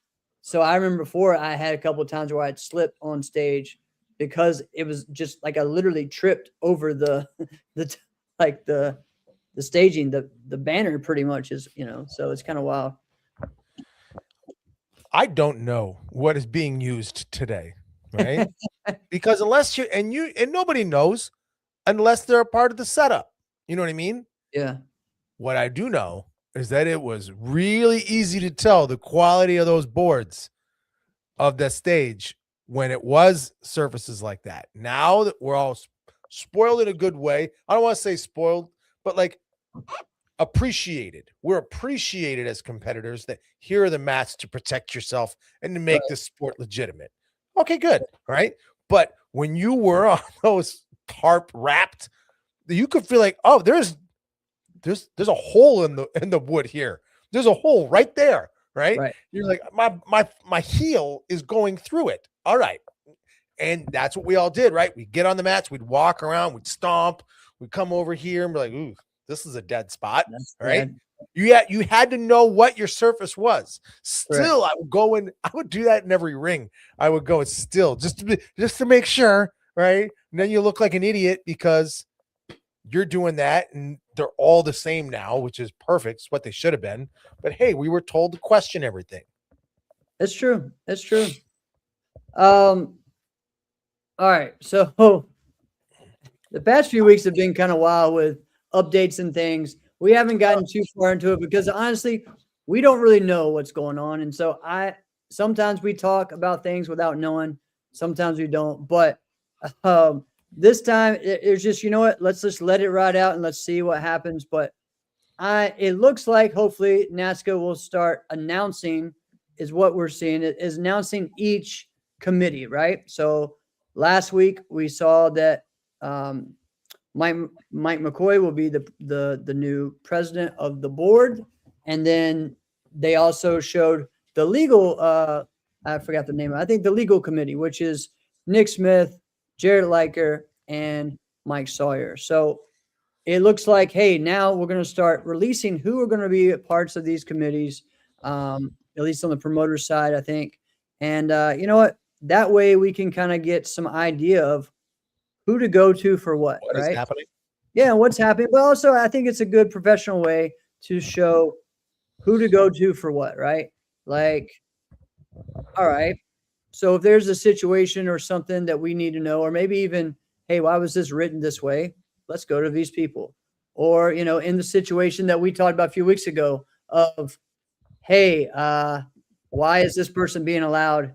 So I remember before I had a couple of times where I'd slip on stage because it was just like I literally tripped over the staging, the banner pretty much is, so it's kind of wild.
I don't know what is being used today, right? Because unless and nobody knows unless they're a part of the setup. You know what I mean?
Yeah.
What I do know is that it was really easy to tell the quality of those boards of the stage when it was surfaces like that. Now that we're all spoiled in a good way, I don't want to say spoiled, but like appreciated. We're appreciated as competitors that here are the mats to protect yourself and to make this sport legitimate. Okay, good. Right. But when you were on those tarp wrapped, you could feel like, oh, there's a hole in the wood here. There's a hole right there. Right. You're like, my heel is going through it. All right. And that's what we all did, right? We'd get on the mats, we'd walk around, we'd stomp, we'd come over here and be like, ooh, this is a dead spot. All right. You had to know what your surface was. Still, I would go in, I would do that in every ring. I would go still just to make sure, right? And then you look like an idiot because you're doing that and they're all the same now, which is perfect. It's what they should have been. But hey, we were told to question everything.
That's true. That's true. All right. So the past few weeks have been kind of wild with updates and things. We haven't gotten too far into it because honestly, we don't really know what's going on. And so sometimes we talk about things without knowing, sometimes we don't. But this time it's just, you know what, let's just let it ride out and let's see what happens. But it looks like hopefully NASCA will start announcing, is what we're seeing, is announcing each committee, right? So last week we saw that Mike McCoy will be the new president of the board, and then they also showed the legal. I forgot the name. I think the legal committee, which is Nick Smith, Jared Leiker, and Mike Sawyer. So it looks like, hey, now we're going to start releasing who are going to be parts of these committees, at least on the promoter side, I think. And you know what? That way we can kind of get some idea of who to go to for what,
What
right?
is happening?
Yeah, what's happening. But also, I think it's a good professional way to show who to go to for what, right? Like, all right. So if there's a situation or something that we need to know, or maybe even, hey, why was this written this way? Let's go to these people. Or, you know, in the situation that we talked about a few weeks ago of, hey, why is this person being allowed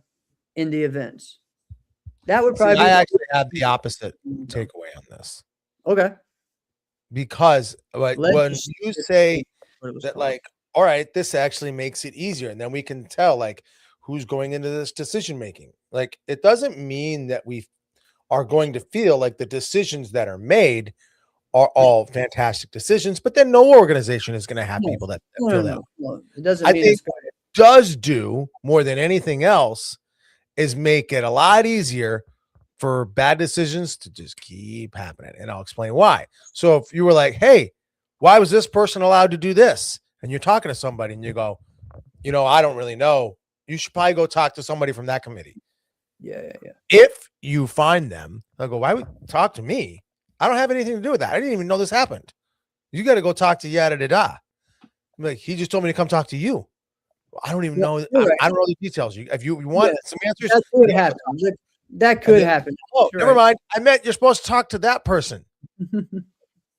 in the events? That would probably
I
be
actually have the opposite takeaway on this,
okay.
because like when you say that,
that,
like, all right, this actually makes it easier, and then we can tell like who's going into this decision making. Like, it doesn't mean that we are going to feel like the decisions that are made are all fantastic decisions, but then no organization is going to have people that feel that.
No. It doesn't
I
mean
think
it's going to.
does do more than anything else is make it a lot easier for bad decisions to just keep happening. And I'll explain why. So if you were like, hey, why was this person allowed to do this? And you're talking to somebody and you go, you know, I don't really know. You should probably go talk to somebody from that committee.
Yeah.
If you find them, they'll go, why would you talk to me? I don't have anything to do with that. I didn't even know this happened. You got to go talk to yada da da. Like, he just told me to come talk to you. I don't even know. I don't know the details. If you want some answers,
that could happen. That could happen.
Oh, never mind. I meant you're supposed to talk to that person.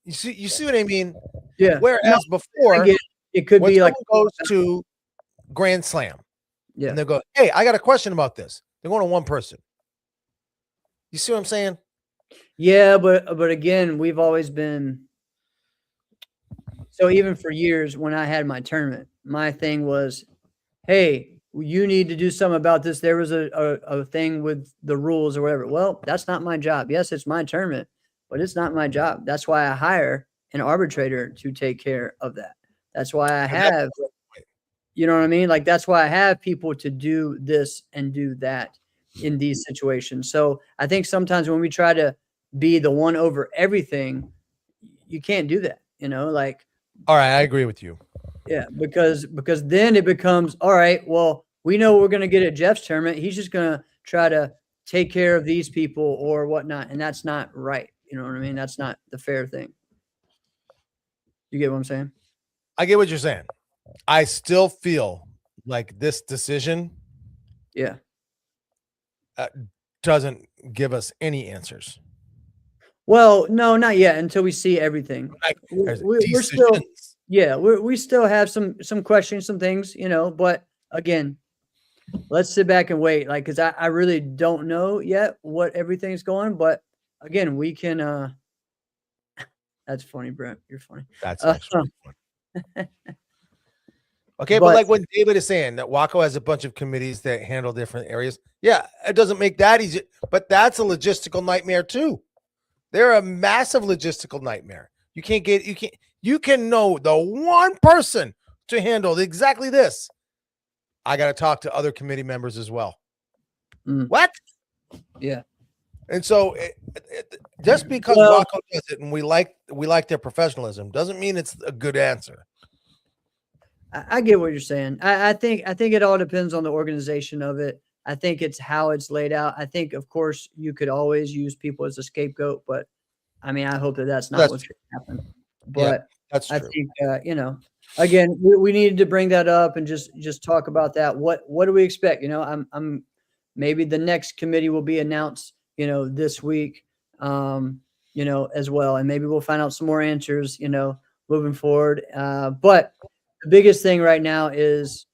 You see what I mean?
Yeah.
Whereas before,
it could be like
goes to Grand Slam, and they go, "Hey, I got a question about this." They're going to one person. You see what I'm saying?
Yeah, but again, we've always been. So even for years, when I had my tournament, my thing was, hey, you need to do something about this. There was a thing with the rules or whatever. Well, that's not my job. Yes, it's my tournament, but it's not my job. That's why I hire an arbitrator to take care of that. That's why I have, you know what I mean? Like, that's why I have people to do this and do that in these situations. So I think sometimes when we try to be the one over everything, you can't do that, you know, like.
All right, I agree with you.
Yeah, because then it becomes, all right, well, we know we're going to get at Jeff's tournament. He's just going to try to take care of these people or whatnot. And that's not right. You know what I mean? That's not the fair thing. You get what I'm saying?
I get what you're saying. I still feel like this decision doesn't give us any answers.
Well, no, not yet, until we see everything. We're still, we still have some questions, some things, you know, but again, let's sit back and wait. Like, cause I really don't know yet what everything's going, but again, we can, that's funny, Brent. You're funny.
That's actually funny. Okay, but like when David is saying that Waco has a bunch of committees that handle different areas. Yeah, it doesn't make that easy, but that's a logistical nightmare too. They're a massive logistical nightmare. You can know the one person to handle exactly this. I got to talk to other committee members as well. What?
Yeah.
And so just because Waco does it and we like their professionalism doesn't mean it's a good answer.
I get what you're saying. I think it all depends on the organization of it. I think it's how it's laid out. I think, of course, you could always use people as a scapegoat, but I mean, I hope that's not what's going to happen. But
that's true.
I think, you know, again, we needed to bring that up and just talk about that. What do we expect? You know, I'm maybe the next committee will be announced, you know, this week. as well. And maybe we'll find out some more answers, moving forward. But the biggest thing right now is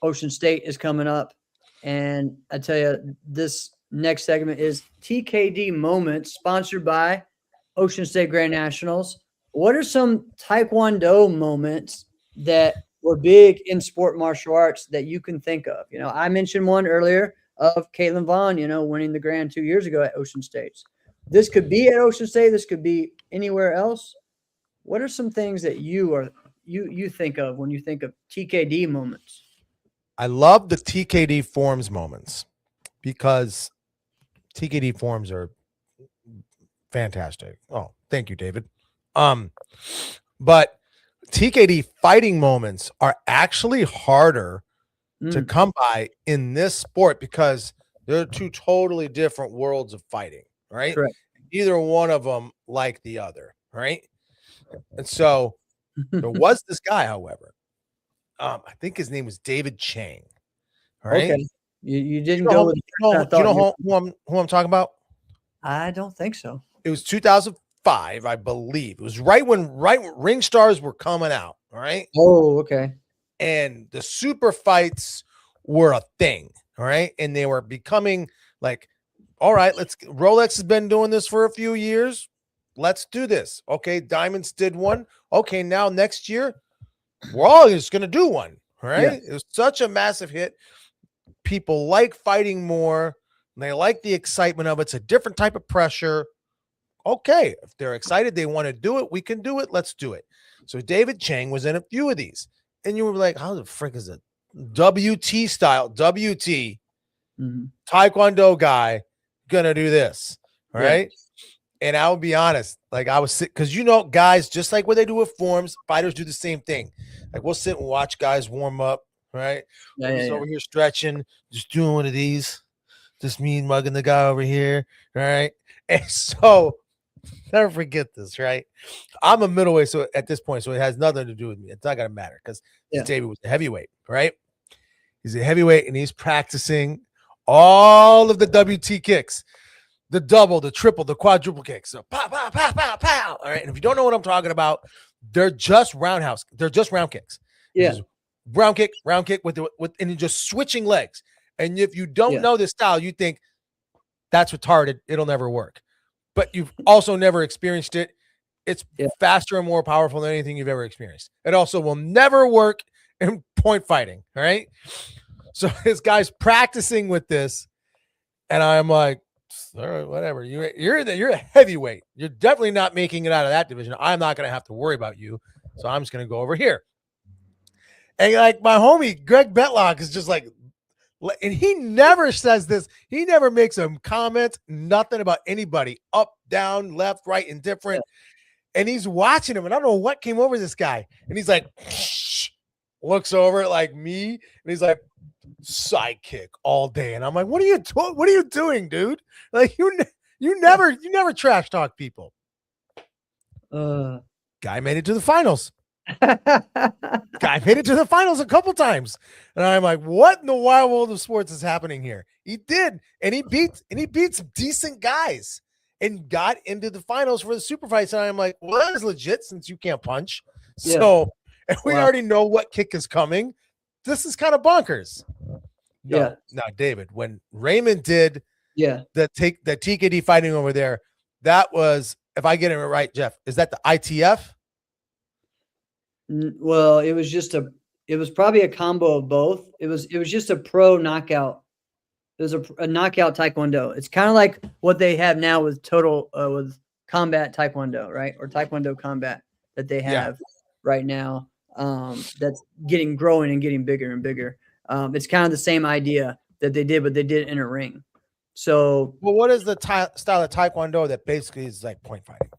Ocean State is coming up. And I tell you, this next segment is TKD Moments, sponsored by Ocean State Grand Nationals. What are some Taekwondo moments that were big in sport martial arts that you can think of? I mentioned one earlier of Caitlin Vaughn, winning the Grand 2 years ago at Ocean State. This could be at Ocean State. This could be anywhere else. What are some things that you think of when you think of TKD moments?
I love the TKD forms moments because TKD forms are fantastic. Oh, thank you, David. But TKD fighting moments are actually harder to come by in this sport because they're two totally different worlds of fighting, right?
Correct.
Either one of them like the other, right? And so there was this guy, however, I think his name was David Chang. All right.
Okay. You didn't go with
who I'm talking about?
I don't think so.
It was 2005, I believe. It was right when Ring Stars were coming out. All right.
Oh, okay.
And the super fights were a thing. All right. And they were becoming like, all right, Rolex has been doing this for a few years. Let's do this. Okay. Diamonds did one. Okay. Now next year, we're all just going to do one. All right.
Yeah.
It was such a massive hit. People like fighting more. They like the excitement of it. It's a different type of pressure. Okay. If they're excited, they want to do it. We can do it. Let's do it. So David Chang was in a few of these. And you were like, how the frick is it? WT style, WT, Taekwondo guy gonna do this. All right. And I'll be honest, like I was sick because guys, just like what they do with forms, fighters do the same thing. Like we'll sit and watch guys warm up, right? Over here stretching, just doing one of these, just me mugging the guy over here, right? And so never forget this, right? I'm a middleweight, so at this point, so it has nothing to do with me. It's not gonna matter because David was a heavyweight, right? He's a heavyweight and he's practicing all of the WT kicks. The double, the triple, the quadruple kicks. So pow, pow, pow, pow, pow. All right. And if you don't know what I'm talking about, they're just roundhouse. They're just round kicks.
Yeah.
Round kick with and just switching legs. And if you don't know this style, you think that's retarded. It'll never work. But you've also never experienced it. It's faster and more powerful than anything you've ever experienced. It also will never work in point fighting. All right. So this guy's practicing with this. And I'm like, all right, whatever. You're a heavyweight. You're definitely not making it out of that division. I'm not going to have to worry about you. So I'm just going to go over here. And like my homie, Greg Betlock is just like, and he never says this. He never makes a comment, nothing about anybody, up, down, left, right, indifferent. Yeah. And he's watching him. And I don't know what came over this guy. And he's like, looks over at like me. And he's like, sidekick all day. And I'm like, what are you doing, dude? Like you never trash talk people. Guy made it to the finals. Guy made it to the finals a couple times. And I'm like, what in the wild world of sports is happening here? He did, and he beat some decent guys and got into the finals for the super fights. And I'm like, well, that is legit since you can't punch. Yeah. So and we already know what kick is coming. This is kind of bonkers. Now, David, when Raymond did the TKD fighting over there, that was, if I get it right, Jeff, is that the ITF?
Well, it was probably a combo of both. It was just a pro knockout. It was a knockout Taekwondo. It's kind of like what they have now with with combat Taekwondo, right? Or Taekwondo combat that they have right now. That's growing and getting bigger and bigger. It's kind of the same idea that they did, but they did it in a ring. So,
well, what is the style of Taekwondo that basically is like point fighting?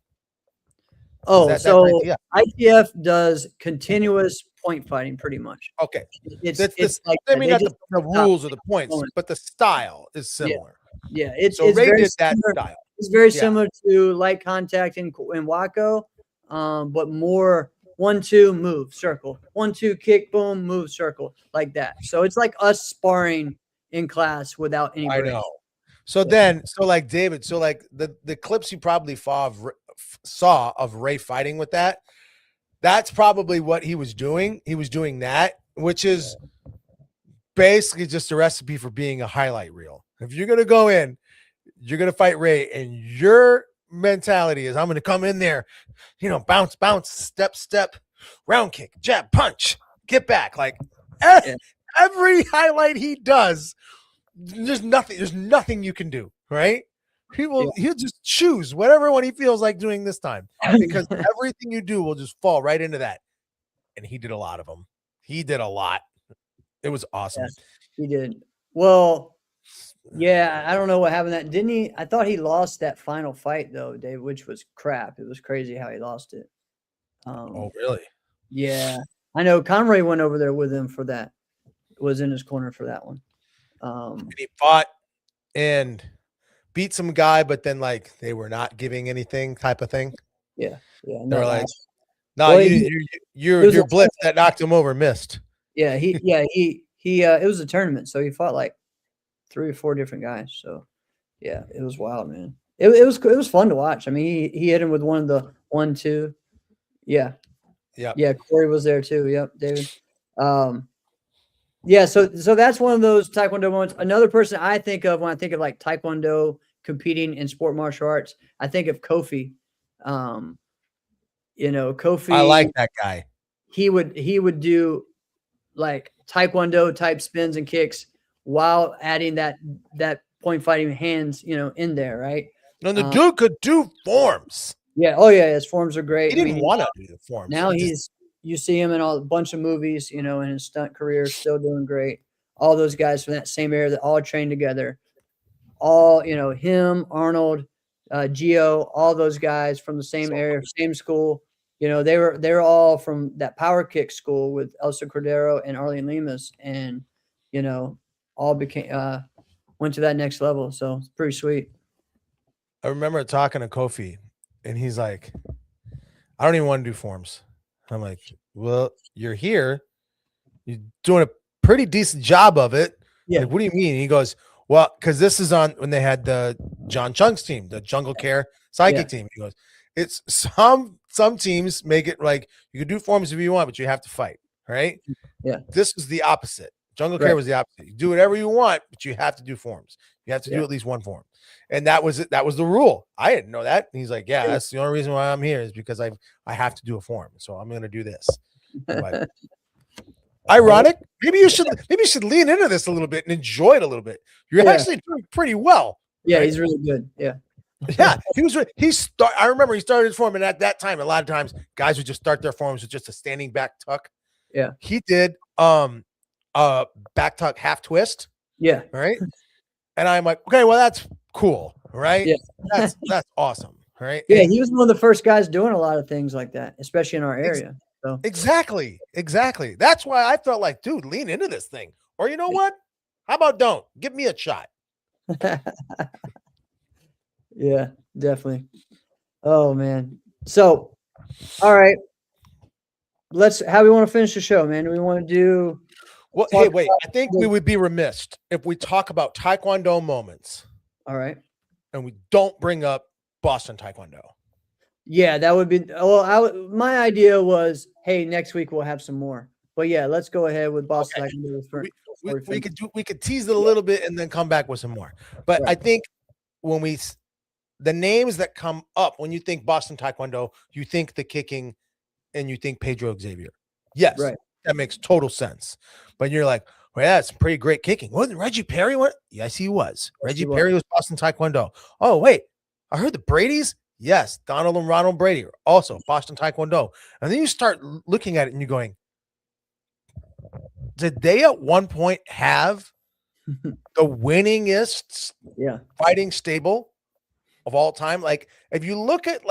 ITF does continuous point fighting pretty much.
Okay.
It's
like, I mean, not the rules or the points, but the style is similar.
Yeah. It's
Ray
very
did that style.
It's very similar to light contact in Waco, but more 1-2 move circle, 1-2 kick, boom, move circle, like that. So it's like us sparring in class without any breaks.
I know. So then, so like David, so like the clips you probably saw of Ray fighting with that, that's probably what he was doing. He was doing that, which is basically just a recipe for being a highlight reel. If you're gonna go in, you're gonna fight Ray, and your mentality is, I'm gonna come in there, bounce, bounce, step, step, round kick, jab, punch, get back. Like every highlight he does, there's nothing you can do, right? He'll just choose whatever one he feels like doing this time, because everything you do will just fall right into that. And he did a lot of them. He did a lot. It was awesome.
Yes, he did. Well, yeah, I don't know what happened. That didn't he? I thought he lost that final fight though, Dave, which was crap. It was crazy how he lost it.
Oh, really?
Yeah, I know. Conroy went over there with him for that. Was in his corner for that one.
He fought and beat some guy, but then like they were not giving anything, type of thing.
Yeah.
They're like, no, your blitz that knocked him over missed.
Yeah, he it was a tournament, so he fought like 3 or 4 different guys. So yeah, it was wild, man. It was fun to watch. I mean, he hit him with one of the 1-2. Yeah. Yeah, Corey was there too. Yep, David. Yeah, so that's one of those Taekwondo moments. Another person I think of when I think of like Taekwondo competing in sport martial arts, I think of Kofi. Kofi.
I like that guy.
He would do like Taekwondo type spins and kicks while adding that point fighting hands, in there, right?
And the dude could do forms.
Yeah. Oh yeah, his forms are great.
He didn't want to do the forms.
Now you see him in a bunch of movies, in his stunt career, still doing great. All those guys from that same era that all trained together. All, him, Arnold, Gio, all those guys from the same area, same school. They were all from that power kick school with Elsa Cordero and Arlene Lemus, and all became went to that next level. So it's pretty sweet.
I remember talking to Kofi, and he's like, I don't even want to do forms. I'm like, well, you're here. You're doing a pretty decent job of it.
Yeah.
Like, what do you mean? And he goes, well, because this is on when they had the John Chung's team, the Jungle Care Psychic team. He goes, it's some teams make it like you can do forms if you want, but you have to fight, right?
Yeah.
This was the opposite. Jungle Care was the opposite. You do whatever you want, but you have to do forms. You have to do at least one form. And that was it. That was the rule. I didn't know that. And he's like, yeah, that's the only reason why I'm here is because I have to do a form. So I'm going to do this. Like, ironic. Maybe you should lean into this a little bit and enjoy it a little bit. You're actually doing pretty well.
Yeah,
right?
He's really good. Yeah.
Yeah, I remember he started his form, and at that time, a lot of times guys would just start their forms with just a standing back tuck.
Yeah.
He did back tuck half twist.
Yeah.
Right. And I'm like, okay, well, that's cool, right?
Yeah.
That's awesome, right?
Yeah, he was one of the first guys doing a lot of things like that, especially in our area. So
exactly. That's why I felt like, dude, lean into this thing. Or you know what? How about don't give me a shot?
Yeah, definitely. Oh man. So, all right. How we want to finish the show, man? Do we want to do?
Well, hey, wait. I think we would be remiss if we talk about Taekwondo moments.
All right.
And we don't bring up Boston Taekwondo.
Yeah, that would be. Well, my idea was, hey, next week we'll have some more. But yeah, let's go ahead with Boston Taekwondo.
We could tease it a little bit and then come back with some more. But I think when the names that come up when you think Boston Taekwondo, you think the kicking, and you think Pedro Xavier. Yes, that makes total sense. But you're like, well, that's pretty great kicking. Wasn't Reggie Perry one? Yes, he was. Reggie Perry was Boston Taekwondo. Oh, wait. I heard the Bradys. Yes, Donald and Ronald Brady are also Boston Taekwondo. And then you start looking at it and you're going, did they at one point have the winningest fighting stable of all time? Like, if you look at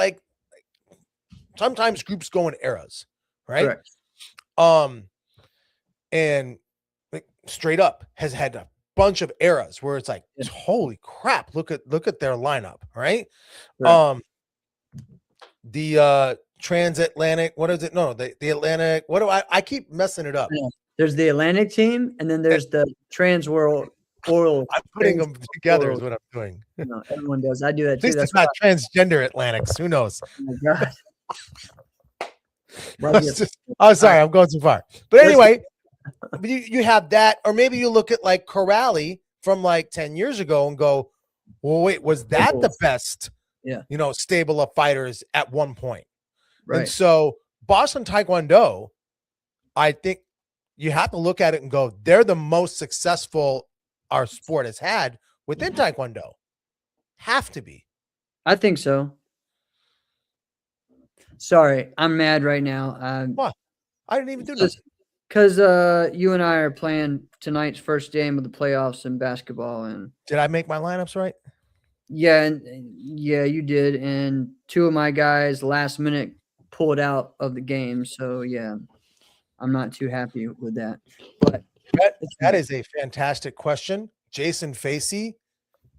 sometimes groups go in eras, right?
Correct.
And like, straight up has had a bunch of eras where it's like, holy crap, look at their lineup, right? The transatlantic, what is it? No, the Atlantic. What do I keep messing it up?
There's the Atlantic team, and then there's the Trans World oral.
I'm putting them together is
oral.
what I'm doing.
No, everyone does. I do that
At
too.
least
That's
it's not transgender Atlantics. Who knows?
oh my God.
I was just, oh, sorry, I'm going too far. But anyway, you have that, or maybe you look at like Corrali from like 10 years ago and go, well, wait, was that the best,
Yeah.
stable of fighters at one point?
Right.
And so Boston Taekwondo, I think you have to look at it and go, they're the most successful our sport has had within Taekwondo. Have to be.
I think so. Sorry, I'm mad right now.
What? I didn't even do nothing.
Because you and I are playing tonight's first game of the playoffs in basketball, and
Did I make my lineups right?
yeah, and yeah, you did. And two of my guys last minute pulled out of the game, so yeah, I'm not too happy with that. But
that is a fantastic question. Jason Facey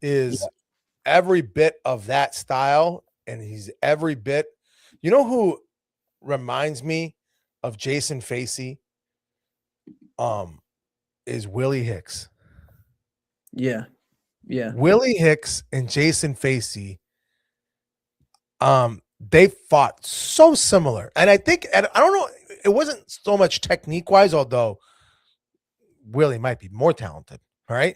is every bit of that style, and he's every bit. You know who reminds me of Jason Facey? Is Willie Hicks.
Yeah.
Willie Hicks and Jason Facey, they fought so similar. And I think, and I don't know, it wasn't so much technique-wise, although Willie might be more talented, all right?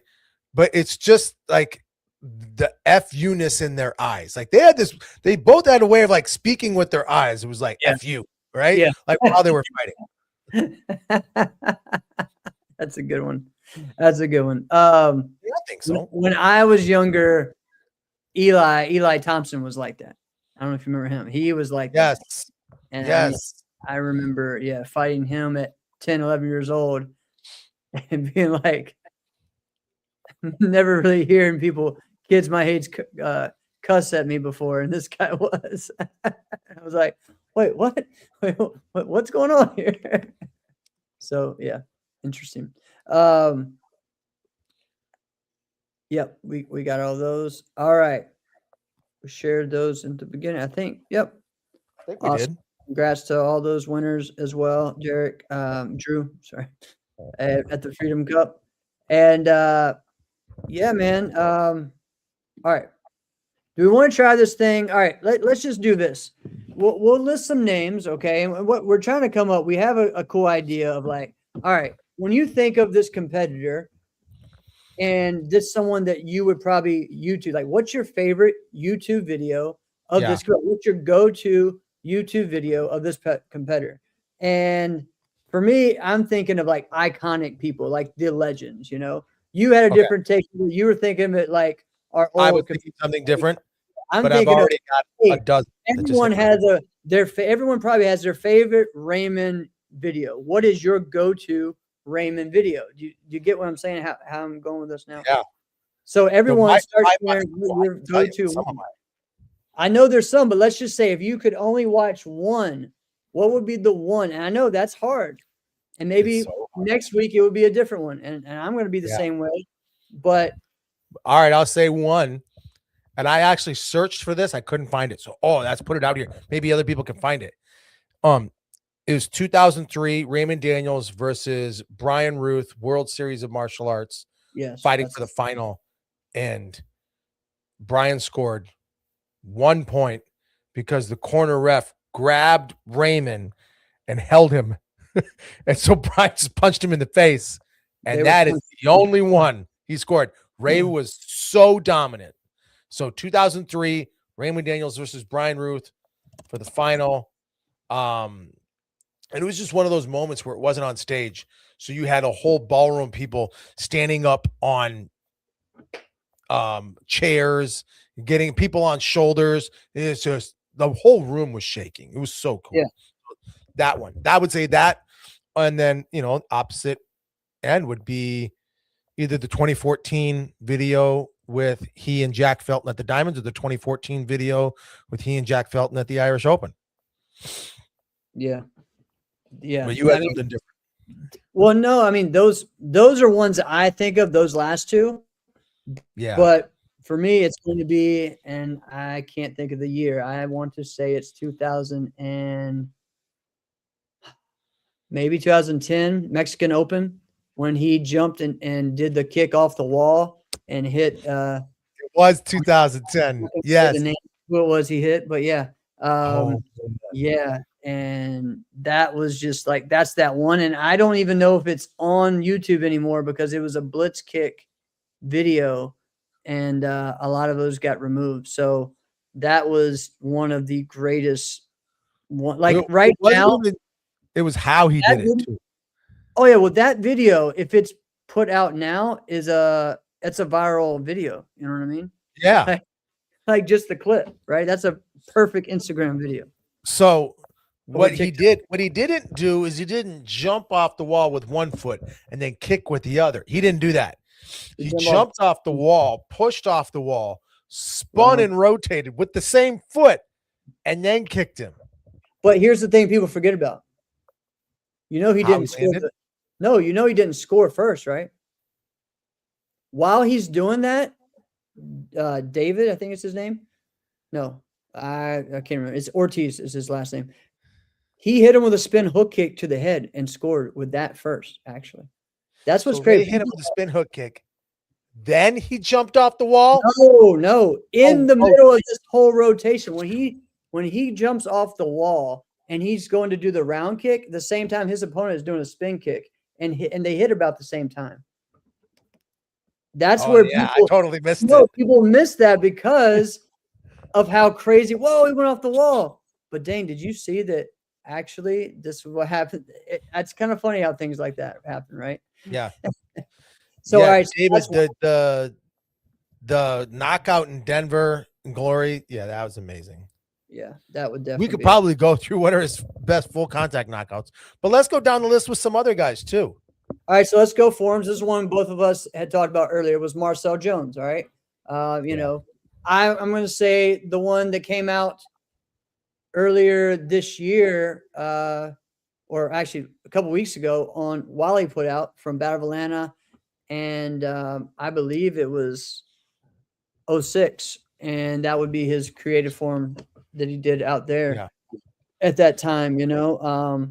But it's just like the F-you-ness in their eyes. Like they both had a way of like speaking with their eyes. It was like F you, right?
Yeah.
Like while they were fighting.
That's a good one. That's a good one.
I think so.
When I was younger, Eli Thompson was like that. I don't know if you remember him. He was like that. And
yes.
I remember, fighting him at 10, 11 years old and being like, never really hearing kids my age cuss at me before. And this guy was. I was like, wait, what? Wait, what's going on here? So, yeah, interesting. Yep, we got all those. All right. We shared those in the beginning, I think. Yep.
I think we did.
Congrats to all those winners as well, Derek, Drew, sorry, at the Freedom Cup. And yeah, man. All right. Do we want to try this thing? All right, let's just do this. We'll list some names, okay? And what we're trying to come up, we have a cool idea of like, all right, when you think of this competitor and this someone that you would probably YouTube, like what's your favorite YouTube video of this girl? What's your go-to YouTube video of this competitor? And for me, I'm thinking of like iconic people, like the legends, You had a different take. You were thinking of it like our old.
I would think something different.
I've
already got a dozen.
Everyone probably has their favorite Raymond video. What is your go-to Raymond video? Do you get what I'm saying? How I'm going with this now?
Yeah.
So everyone starts sharing your go-to. I know there's some, but let's just say if you could only watch one, what would be the one? And I know that's hard. And maybe next week it would be a different one. And I'm going to be the same way. But
all right, I'll say one. And I actually searched for this. I couldn't find it. So, let's put it out here. Maybe other people can find it. It was 2003 Raymond Daniels versus Brian Ruth, World Series of Martial Arts.
Yes,
fighting for the final. And Brian scored 1 point because the corner ref grabbed Raymond and held him. And so Brian just punched him in the face. And that is the only one he scored. Ray was so dominant. So 2003, Raymond Daniels versus Brian Ruth for the final. And it was just one of those moments where it wasn't on stage. So you had a whole ballroom people standing up on chairs, getting people on shoulders. It's just the whole room was shaking. It was so cool.
Yeah.
That one. I would say that. And then, opposite end would be either the 2014 video with he and Jack Felton at the Diamonds or the 2014 video with he and Jack Felton at the Irish Open.
Yeah. Yeah.
But you had something different.
Well, no, I mean, those are ones that I think of, those last two.
Yeah.
But for me, it's going to be, and I can't think of the year. I want to say it's 2000 and maybe 2010 Mexican Open. when he jumped and did the kick off the wall and hit.
It was 2010. Yes.
What was he hit? But yeah,
Oh,
yeah, and that was just like that's that one, and I don't even know if it's on YouTube anymore because it was a blitz kick video, and a lot of those got removed. So that was one of the greatest. One like
It
right
wasn't
now.
even- it was how he did it too.
Oh yeah, well that video, if it's put out now, it's a viral video. You know what I mean?
Yeah.
Like just the clip, right? That's a perfect Instagram video.
So what
Or
he didn't do is he didn't jump off the wall with one foot and then kick with the other. He didn't do that. He jumped off the wall, pushed off the wall, spun and rotated with the same foot, and then kicked him.
But here's the thing people forget about. You know he didn't score. No, you know he didn't score first, right? While he's doing that, David, I think it's his name. No, I can't remember. It's Ortiz is his last name. He hit him with a spin hook kick to the head and scored with that first, actually. That's what's crazy.
They hit him with a spin hook kick. Then he jumped off the wall.
No. In the middle of this whole rotation, when he jumps off the wall and he's going to do the round kick, the same time his opponent is doing a spin kick, and they hit about the same time. That's where
I totally missed it.
People miss that because of how crazy. Whoa, he went off the wall. But Dane, did you see that? Actually, this is what happened. It's kind of funny how things like that happen, right?
Yeah.
So,
yeah,
all right,
David, the knockout in Denver and Glory. Yeah, that was amazing.
Yeah, that would definitely.
We could probably go through what are his best full contact knockouts, but let's go down the list with some other guys too.
All right, so let's go forms. This is one both of us had talked about earlier. Was Marcel Jones. All right, you know, I'm going to say the one that came out earlier this year, or actually a couple weeks ago, on Wally put out from Battle of Atlanta, and I believe it was 06, and that would be his creative form that he did out there at that time. You know,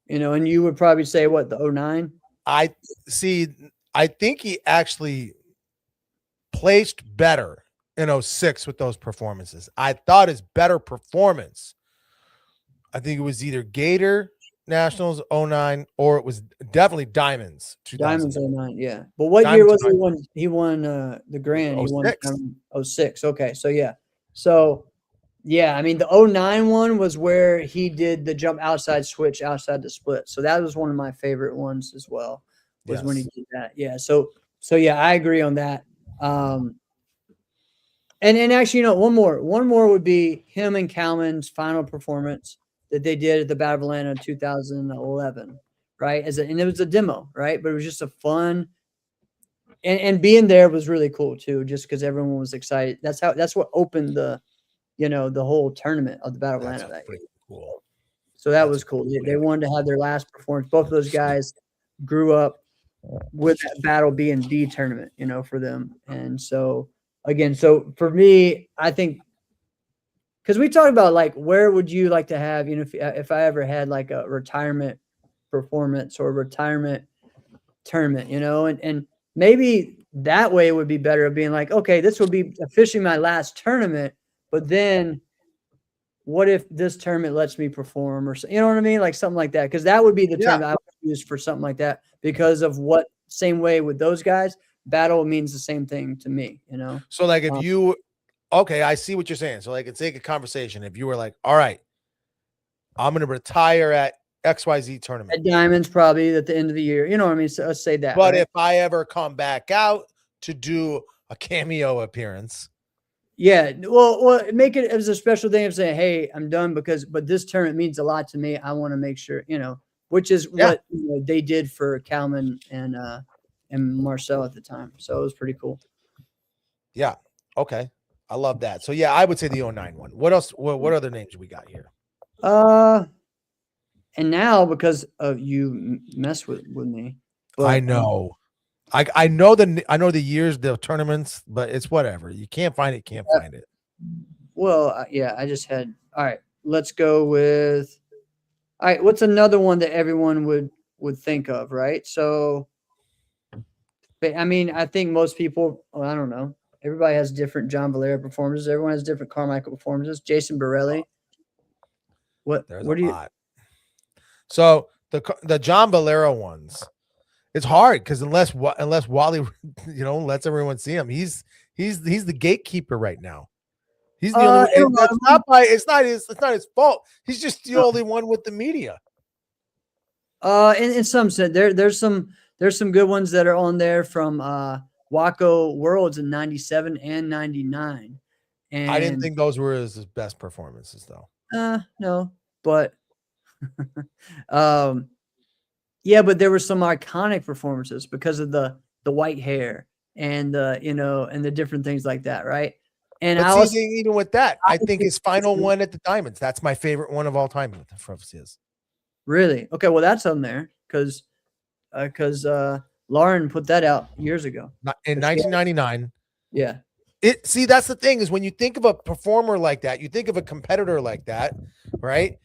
and you would probably say what, the 09?
I think he actually placed better in 06 with those performances. I thought his better performance, I think it was either Gator Nationals 09 or it was definitely Diamonds 2000.
Diamonds 09, yeah. But what year was he won? He won the Grand. He won 06. Okay, so yeah. So yeah, I mean the 09 one was where he did the jump outside switch outside the split. So that was one of my favorite ones as well. Was when he did that. Yeah. So yeah, I agree on that. And actually, you know, one more would be him and Kalman's final performance that they did at the Battle of Atlanta in 2011, right? And it was a demo, right? But it was just a fun, and being there was really cool too, just because everyone was excited. That's what opened the whole tournament of the Battle of Atlanta that year.
Cool.
So that was cool. They wanted to have their last performance. Both of those guys grew up with that battle being the tournament, you know, for them. And so again, so for me, I think, because we talked about like, where would you like to have, you know, if I ever had like a retirement performance or retirement tournament, you know, and maybe that way would be better of being like, okay, this will be officially my last tournament, but then what if this tournament lets me perform, or you know what I mean? Like something like that. Because that would be the term I would use for something like that, because of what same way with those guys, battle means the same thing to me, you know?
So like if you, okay, I see what you're saying. So like it's like a conversation. If you were like, all right, I'm going to retire at XYZ tournament.
At Diamonds probably at the end of the year. You know what I mean? So let's say that.
But if I ever come back out to do a cameo appearance.
Yeah, well, make it as a special thing of saying, hey, I'm done but this tournament means a lot to me. I want to make sure, you know, which is what they did for Kalman and Marcel at the time. So it was pretty cool. Yeah.
Okay. I love that. So yeah, I would say the 09 one. What else? What other names we got here?
And now because of you mess with me.
But, I know. I know the years, the tournaments, but it's whatever. You can't find it, find it.
Well, yeah, I just had. All right, let's go with. All right, what's another one that everyone would think of, right? So, But I mean, I think most people, well, I don't know. Everybody has different John Valera performances. Everyone has different Carmichael performances. Jason Borelli. What
There's
what
a
do you
lot. So the John Valero ones, it's hard because unless Wally, lets everyone see him, he's the gatekeeper right now. He's the only
in a
one.
lot of
It's not his fault. He's just the only one with the media.
in some sense, there's some good ones that are on there from Waco Worlds in '97 and '99. And
I didn't think those were his best performances though.
No, but yeah, but there were some iconic performances because of the white hair and and the different things like that, right? And
But see, even with that, I think his final one at the Diamonds, that's my favorite one of all time from his.
Really? Okay, well that's on there because Lauren put that out years ago.
In 1999.
Yeah.
That's the thing is when you think of a performer like that, you think of a competitor like that, right?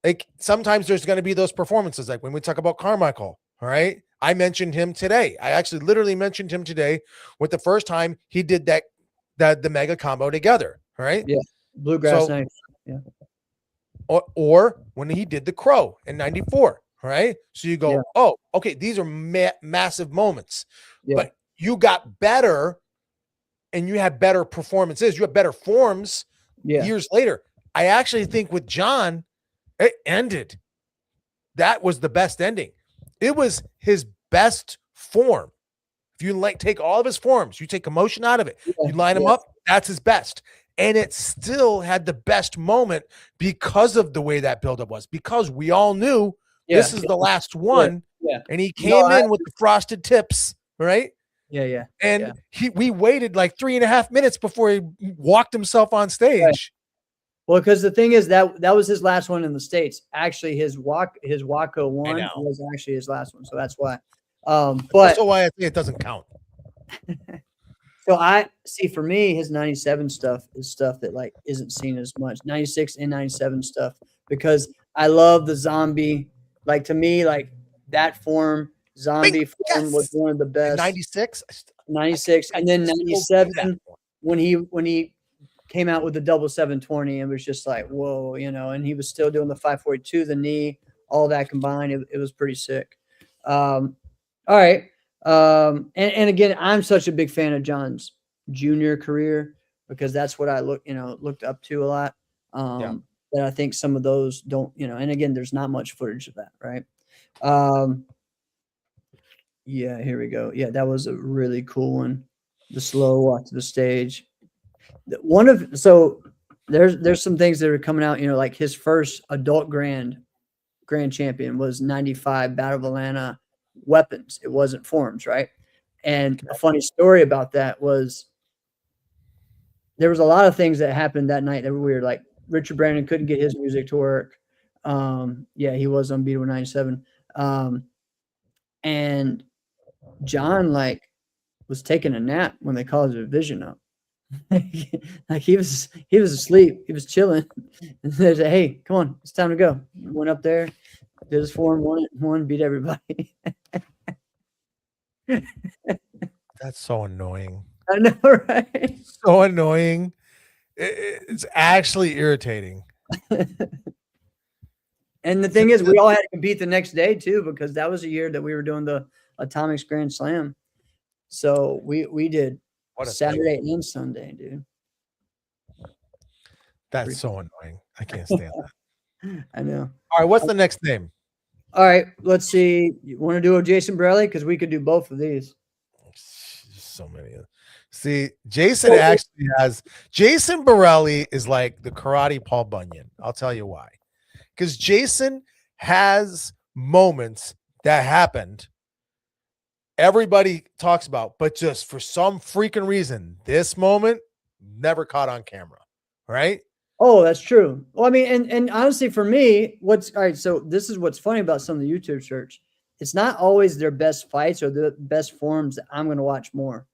Like sometimes there's going to be those performances, like when we talk about Carmichael, all right? I mentioned him today. I actually literally mentioned him today with the first time he did the mega combo together, all right?
Yeah, Bluegrass Night. Yeah.
Or when he did the Crow in '94, right? So you go,
Yeah.
oh, okay, these are massive moments,
Yeah.
but you got better and you had better performances. You have better forms years later. I actually think with John, it ended. That was the best ending. It was his best form. If you take all of his forms, you take emotion out of it, you line them up, that's his best. And it still had the best moment because of the way that buildup was, because we all knew this is the last one.
Yeah.
And he came in with the frosted tips, right?
Yeah.
And we waited like 3.5 minutes before he walked himself on stage.
Right. Well, because the thing is that was his last one in the States. Actually, his Waco one was actually his last one. So that's why. But
that's why I think it doesn't count.
So I see for me, his 97 stuff is stuff that like isn't seen as much. 96 and 97 stuff, because I love the zombie. Like to me, like that form, zombie form was one of the best.
96,
96, and then 97 when he came out with the double 720 and was just like, whoa, and he was still doing the 542, the knee, all that combined. It was pretty sick. All right. And again, I'm such a big fan of John's junior career because that's what I looked up to a lot. That I think some of those don't, and again, there's not much footage of that. Right. Yeah, here we go. Yeah. That was a really cool one. The slow walk to the stage. So there's some things that are coming out, like his first adult grand champion was 95 Battle of Atlanta weapons. It wasn't forms, right? And a funny story about that was there was a lot of things that happened that night that were weird. Like Richard Brandon couldn't get his music to work. He was on Beat 97. And John was taking a nap when they called his vision up. Like he was asleep. He was chilling. And they said, "Hey, come on, it's time to go." He went up there, did his form, won, beat everybody.
That's so annoying.
I know, right?
So annoying. It's actually irritating.
And the thing is, we all had to compete the next day too, because that was a year that we were doing the Atomics Grand Slam. So we did Saturday and Sunday, dude.
That's so annoying. I can't stand that.
I know.
All right, what's the next name?
All right, let's see. You want to do a Jason Borelli? Because we could do both of these.
So many. See, Jason Borelli is like the karate Paul Bunyan. I'll tell you why. Because Jason has moments that happened everybody talks about, but just for some freaking reason, this moment never caught on camera, right?
Oh, that's true. Well, I mean, and honestly, for me, all right, so this is what's funny about some of the YouTube search. It's not always their best fights or the best forms that I'm going to watch more.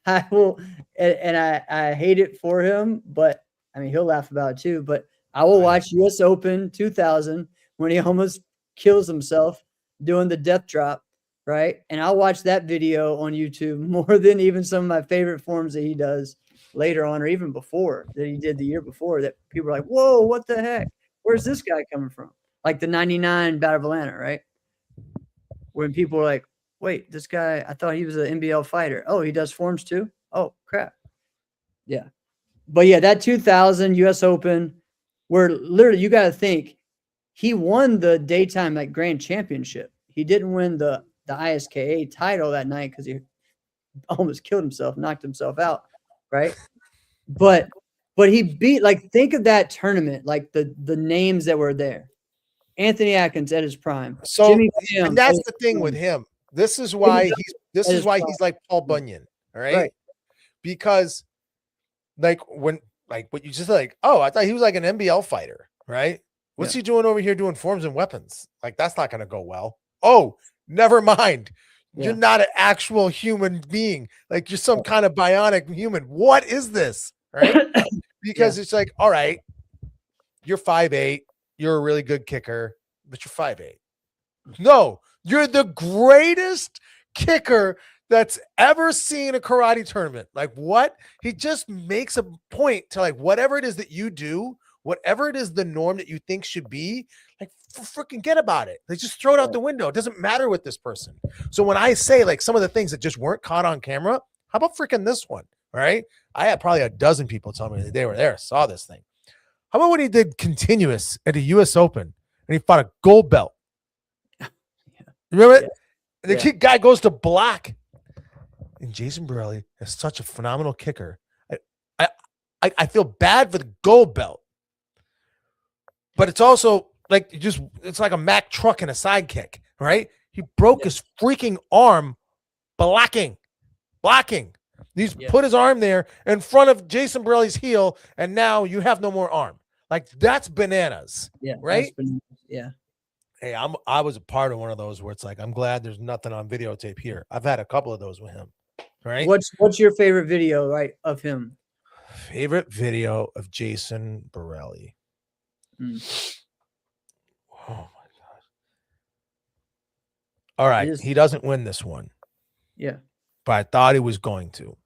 I will, and I hate it for him, but I mean, he'll laugh about it too, but I will watch US Open 2000 when he almost kills himself doing the death drop. right? And I'll watch that video on YouTube more than even some of my favorite forms that he does later on, or even before that he did the year before, that people are like, whoa, what the heck? Where's this guy coming from? Like the 99 Battle of Atlanta, right? When people are like, wait, this guy, I thought he was an NBL fighter. Oh, he does forms too? Oh, crap. Yeah. But yeah, that 2000 US Open, where literally you got to think he won the daytime like grand championship. He didn't win the ISKA title that night because he almost killed himself, knocked himself out, right? But he beat, like, think of that tournament, like the names that were there. Anthony Atkins at his prime.
So,
Jimmy Graham
and that's
at
the
his
thing
prime.
with him. This is why
at his prime.
he's like Paul Bunyan, all right?
Right.
Because like when like what you just like, oh, I thought he was like an NBL fighter, right? What's he doing over here doing forms and weapons? Like, that's not going to go well. Oh, never mind. You're not an actual human being. Like, you're some kind of bionic human. What is this? Right? Because it's like, all right, you're 5'8", you're a really good kicker, but you're 5'8". No, you're the greatest kicker that's ever seen a karate tournament. Like, what? He just makes a point to, like, whatever it is that you do, whatever it is the norm that you think should be, like, freaking get about it. They just throw it out the window. It doesn't matter with this person. So when I say, like, some of the things that just weren't caught on camera, how about freaking this one? All right. I had probably a dozen people tell me that they were there, saw this thing. How about when he did continuous at the US Open and he fought a gold belt? Remember it? The guy goes to black. And Jason Borelli is such a phenomenal kicker. I feel bad for the gold belt. But it's also like it's like a Mack truck and a sidekick, right? He broke his freaking arm blocking. He's put his arm there in front of Jason Borelli's heel, and now you have no more arm. Like, that's bananas.
Yeah.
Right?
Yeah.
Hey, I was a part of one of those where it's like, I'm glad there's nothing on videotape here. I've had a couple of those with him. Right?
What's your favorite video, right, of him?
Favorite video of Jason Borelli. Oh my God. All right. He doesn't win this one.
Yeah.
But I thought he was going to.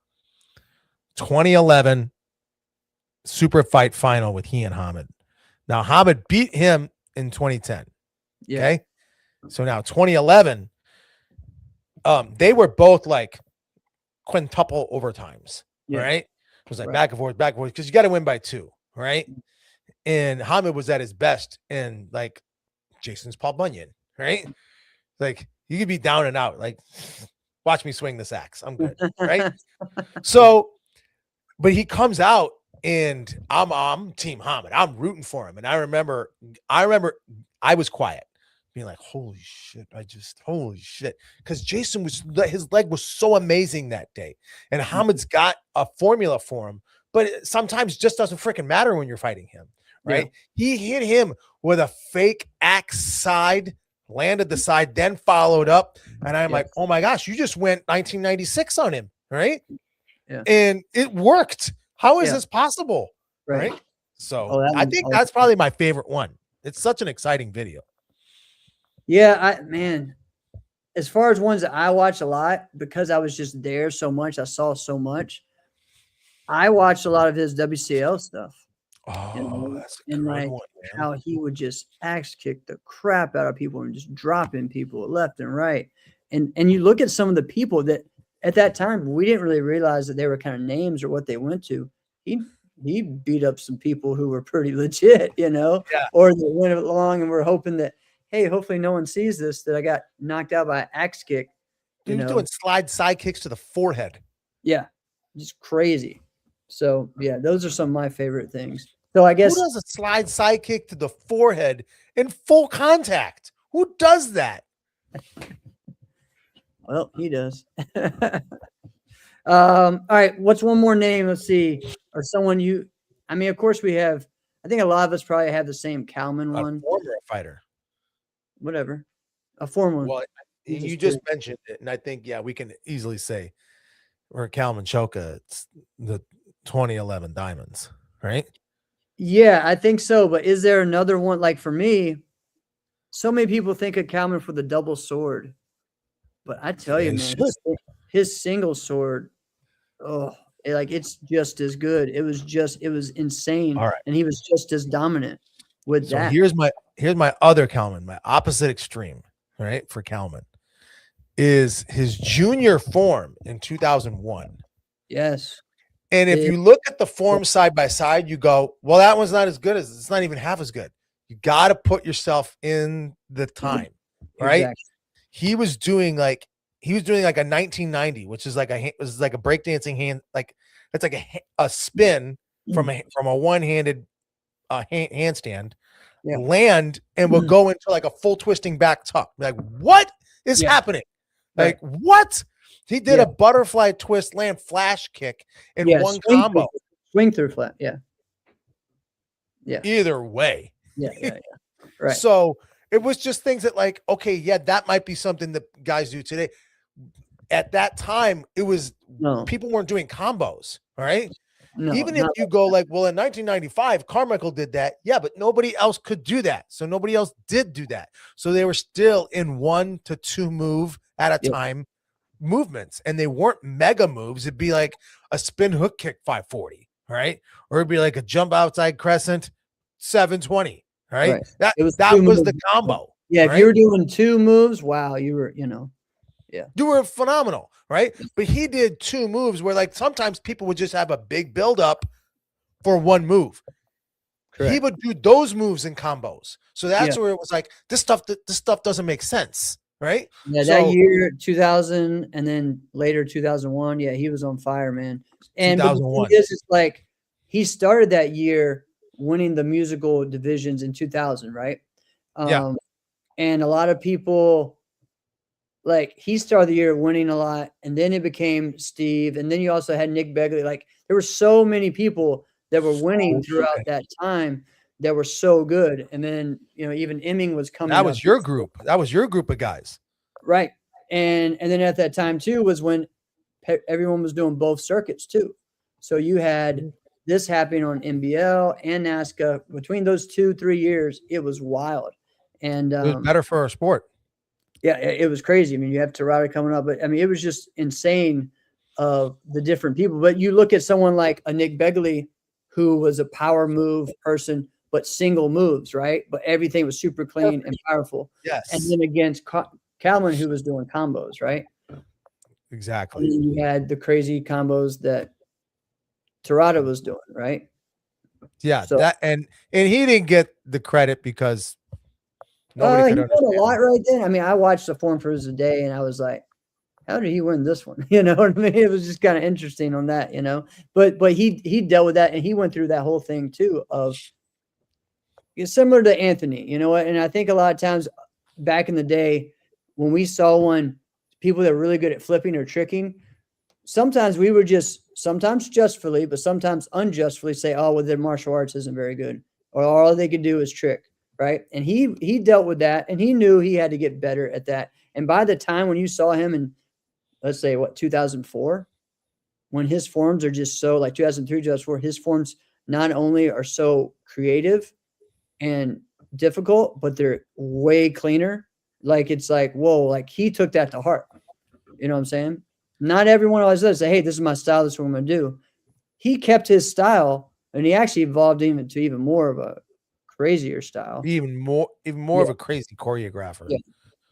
2011 Super Fight Final with he and Hamid. Now, Hamid beat him in 2010.
Yeah.
Okay. So now 2011, they were both like quintuple overtimes. Right? It was like back and forth, because you got to win by 2. Right? And Hamid was at his best, and like Jason's Paul Bunyan, right? Like, you could be down and out. Like, watch me swing this axe. I'm good, right? So, but he comes out, and I'm Team Hamid. I'm rooting for him. And I remember I was quiet, being like, holy shit. Because Jason his leg was so amazing that day. And Hamid's got a formula for him, but it sometimes just doesn't freaking matter when you're fighting him. Right? Yeah. He hit him with a fake axe side, landed the side, then followed up. And I'm like, oh my gosh, you just went 1996 on him. Right? Yeah. And it worked. How is this possible? Right? So I think that's probably my favorite one. It's such an exciting video.
Yeah, as far as ones that I watch a lot, because I was just there so much, I saw so much. I watched a lot of his WCL stuff.
Oh, that's a
and
good
like
one,
how he would just axe kick the crap out of people and just dropping people left and right. And you look at some of the people that at that time we didn't really realize that they were kind of names or what they went to. He beat up some people who were pretty legit, or they went along and we're hoping that, hey, hopefully no one sees this, that I got knocked out by an axe kick.
Dude, he's doing slide side kicks to the forehead.
Yeah, just crazy. So yeah, those are some of my favorite things. So I guess
who does a slide side kick to the forehead in full contact? Who does that?
Well, he does. All right. What's one more name? Let's see. Or someone of course we have, I think a lot of us probably have the same Kalman one.
A former fighter.
Whatever. A former one.
Well, you just mentioned it. And I think, we can easily say we're Kalman Choka. It's the 2011 Diamonds, right?
Yeah, I think so. But is there another one? Like for me, so many people think of Kalman for the double sword. But I tell you,
They
man,
should.
his single sword, it's just as good. It was insane,
All right.
and he was just as dominant with
So
that.
here's my other Kalman, my opposite extreme, right? For Kalman is his junior form in 2001.
Yes.
And if you look at the form side by side, you go, well, that one's not as good as it's not even half as good. You got to put yourself in the time, right?
Exactly.
He was doing like a 1990, which is like a breakdancing hand, like it's like a spin from a one-handed handstand,
Yeah.
land, and will go into like a full twisting back tuck. Like, what is happening? Like, what? He did a butterfly twist land flash kick in one combo.
Swing through flat. Yeah. Yeah.
Either way.
Yeah. Right.
So it was just things that like, okay, yeah, that might be something that guys do today. At that time, it was people weren't doing combos. All right.
No,
even if you go like, well, in 1995, Carmichael did that. Yeah, but nobody else could do that. So nobody else did do that. So they were still in 1 to 2 move at a time movements, and they weren't mega moves. It'd be like a spin hook kick 540, right? Or it'd be like a jump outside crescent 720, right? That was the combo.
Yeah,
right?
If you were doing 2 moves, wow, you were,
you were phenomenal, right? But he did 2 moves where like sometimes people would just have a big buildup for 1 move. Correct. He would do those moves in combos. So that's where it was like, this stuff doesn't make sense. Right.
Yeah, that year 2000 and then later 2001. Yeah, he was on fire, man. And
2001.
It's like he started that year winning the musical divisions in 2000, right? And a lot of people, like, he started the year winning a lot, and then it became Steve, and then you also had Nick Begley. Like, there were so many people that were winning throughout that time that were so good. And then, even Emming was coming.
That was your group. That was your group of guys.
Right. And then at that time too was when everyone was doing both circuits too. So you had this happening on NBL and NASCA between those 2-3 years. It was wild. And
it was better for our sport.
Yeah, it was crazy. I mean, you have Tirada coming up, but I mean, it was just insane of the different people. But you look at someone like a Nick Begley, who was a power move person, but single moves, right? But everything was super clean and powerful.
Yes.
And then against Kalman, who was doing combos, right?
Exactly.
And then you had the crazy combos that Tirada was doing, right?
Yeah. So, that and he didn't get the credit because nobody could understand.
He did a lot right then. I mean, I watched the Form for a Day, and I was like, how did he win this one? You know what I mean? It was just kind of interesting on that, But he dealt with that, and he went through that whole thing too of it's similar to Anthony, you know what? And I think a lot of times back in the day when we saw people that were really good at flipping or tricking, sometimes we would sometimes justly, but sometimes unjustly say, oh, well, their martial arts isn't very good, or all they could do is trick, right? And he dealt with that, and he knew he had to get better at that. And by the time when you saw him in, let's say, 2004, when his forms are just so, like 2003, 2004, his forms not only are so creative and difficult, but they're way cleaner. Like, it's like, whoa, like he took that to heart. You know what I'm saying? Not everyone always does say, hey, this is my style. This is what I'm going to do. He kept his style, and he actually evolved even more of a crazier style.
Even more of a crazy choreographer.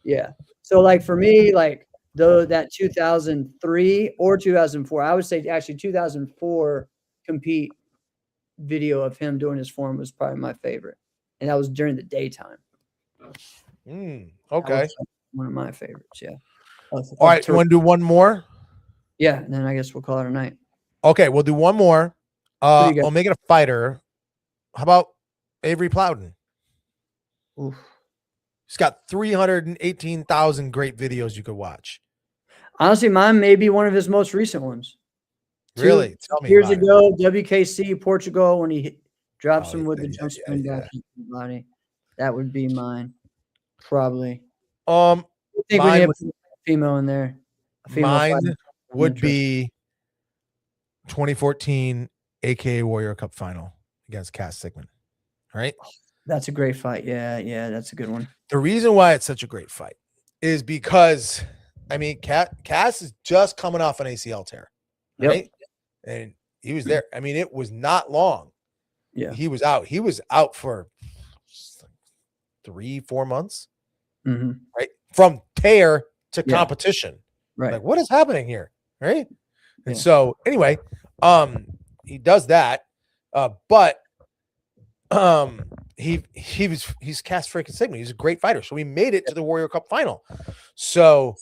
Yeah. So like for me, like that 2003 or 2004, I would say actually 2004 compete video of him doing his form was probably my favorite. And that was during the daytime.
Okay.
One of my favorites. Yeah.
All right. You want to do one more?
Yeah. And then I guess we'll call it a night.
Okay. We'll do one more. I'll make it a fighter. How about Avery Plowden?
Oof.
He's got 318,000 great videos you could watch.
Honestly, mine may be one of his most recent ones.
Really? Tell me.
Years ago, WKC Portugal, when he drops him with the jump spin back into the body. That would be mine. Probably. I think we have a female in there.
Mine would be 2014 AKA Warrior Cup final against Cass Sigmund. Right?
That's a great fight. Yeah, that's a good one.
The reason why it's such a great fight is because I mean, Cass is just coming off an ACL tear,
Yep.
right? And he was there. I mean, it was not long.
Yeah.
He was out. He was out for 3-4 months,
Mm-hmm.
right? From tear to
Yeah.
competition.
Right.
Like, what is happening here? Right. And
Yeah.
so anyway, he does that. But he's Cass freaking Sigma. He's a great fighter. So he made it to the Warrior Cup final. So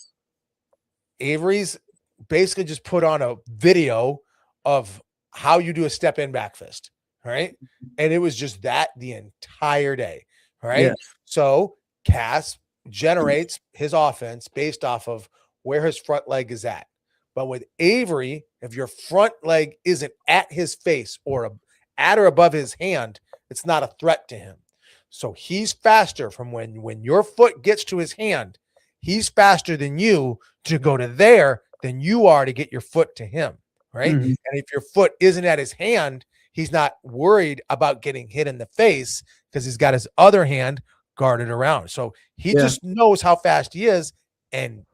Avery's basically just put on a video of how you do a step in back fist. All right. And it was just that the entire day. All right.
Yeah.
So Cass generates his offense based off of where his front leg is at. But with Avery, if your front leg isn't at his face or at or above his hand, it's not a threat to him. So he's faster from when your foot gets to his hand, he's faster than you to go to there than you are to get your foot to him, right?
Mhm.
And if your foot isn't at his hand, he's not worried about getting hit in the face because he's got his other hand guarded around. So he
Yeah.
just knows how fast he is, and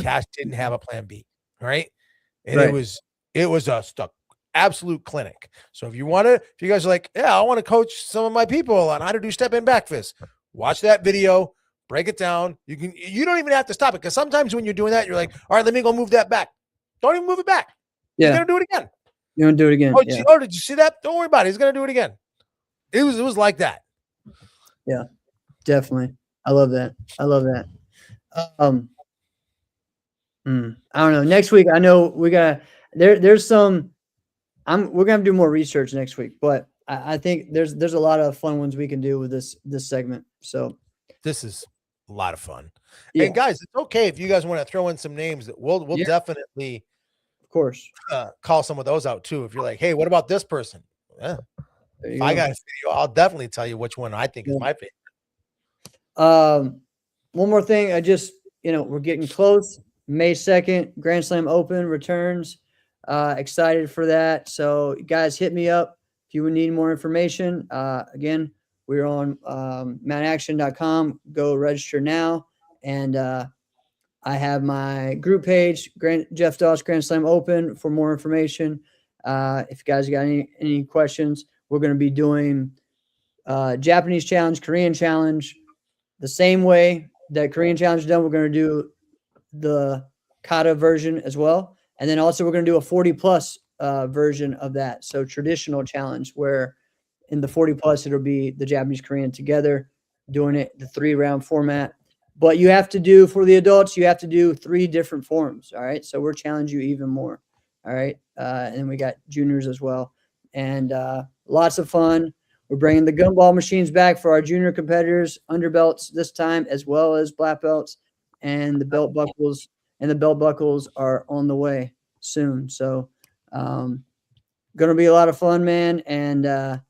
Cash didn't have a plan B, right? And
Right.
it was a absolute clinic. So if you guys are like, yeah, I want to coach some of my people on how to do step in back fist, watch that video, break it down. You don't even have to stop it, because sometimes when you're doing that, you're like, all right, let me go move that back. Don't even move it back. He's
Yeah.
gonna do it again.
You want to do it again?
Oh,
Yeah.
did you see that? Don't worry about it. He's gonna do it again. It was like that.
Definitely. I love that. I love that. I don't know. Next week, I know we got there's some. We're gonna do more research next week, but I think there's a lot of fun ones we can do with this segment. So
This is a lot of fun.
yeah,
And guys, it's okay if you guys want to throw in some names that we'll
Yeah.
definitely
of course.
call some of those out too. If you're like, hey, what about this person? Yeah,
There you
if I
go.
got a video, I'll definitely tell you which one I think is
Yeah.
my favorite.
One more thing. We're getting close. May 2nd, Grand Slam Open returns. Excited for that. So guys, hit me up if you would need more information. Again, we're on mountainaction.com. Go register now. And I have my group page, Jeff Doss Grand Slam Open, for more information. If you guys got any questions, we're going to be doing Japanese challenge, Korean challenge, the same way that Korean challenge is done. We're going to do the kata version as well. And then also we're going to do a 40 plus version of that. So traditional challenge, where in the 40 plus, it'll be the Japanese Korean together doing it, the 3-round format. But you have to do, for the adults, you have to do 3 different forms. All right. So we're challenging you even more. All right. And we got juniors as well. And lots of fun. We're bringing the gumball machines back for our junior competitors, underbelts this time, as well as black belts, and the belt buckles. And the belt buckles are on the way soon. So, going to be a lot of fun, man. And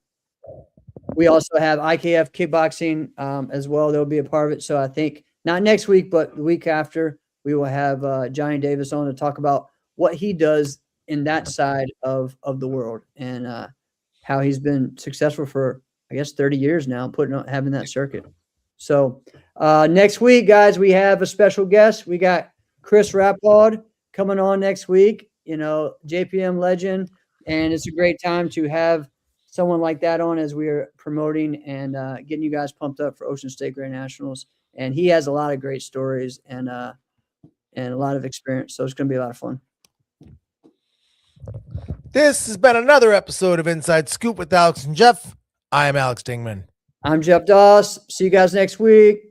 we also have IKF kickboxing as well. They'll be a part of it. So I think not next week, but the week after, we will have Johnny Davis on to talk about what he does in that side of the world, and how he's been successful for, I guess, 30 years now, having that circuit. So next week, guys, we have a special guest. We got Chris Rapplaud coming on next week, JPM legend. And it's a great time to have someone like that on as we are promoting and getting you guys pumped up for Ocean State Grand Nationals. And he has a lot of great stories and a lot of experience. So it's going to be a lot of fun.
This has been another episode of Inside Scoop with Alex and Jeff. I am Alex Dingman.
I'm Jeff Doss. See you guys next week.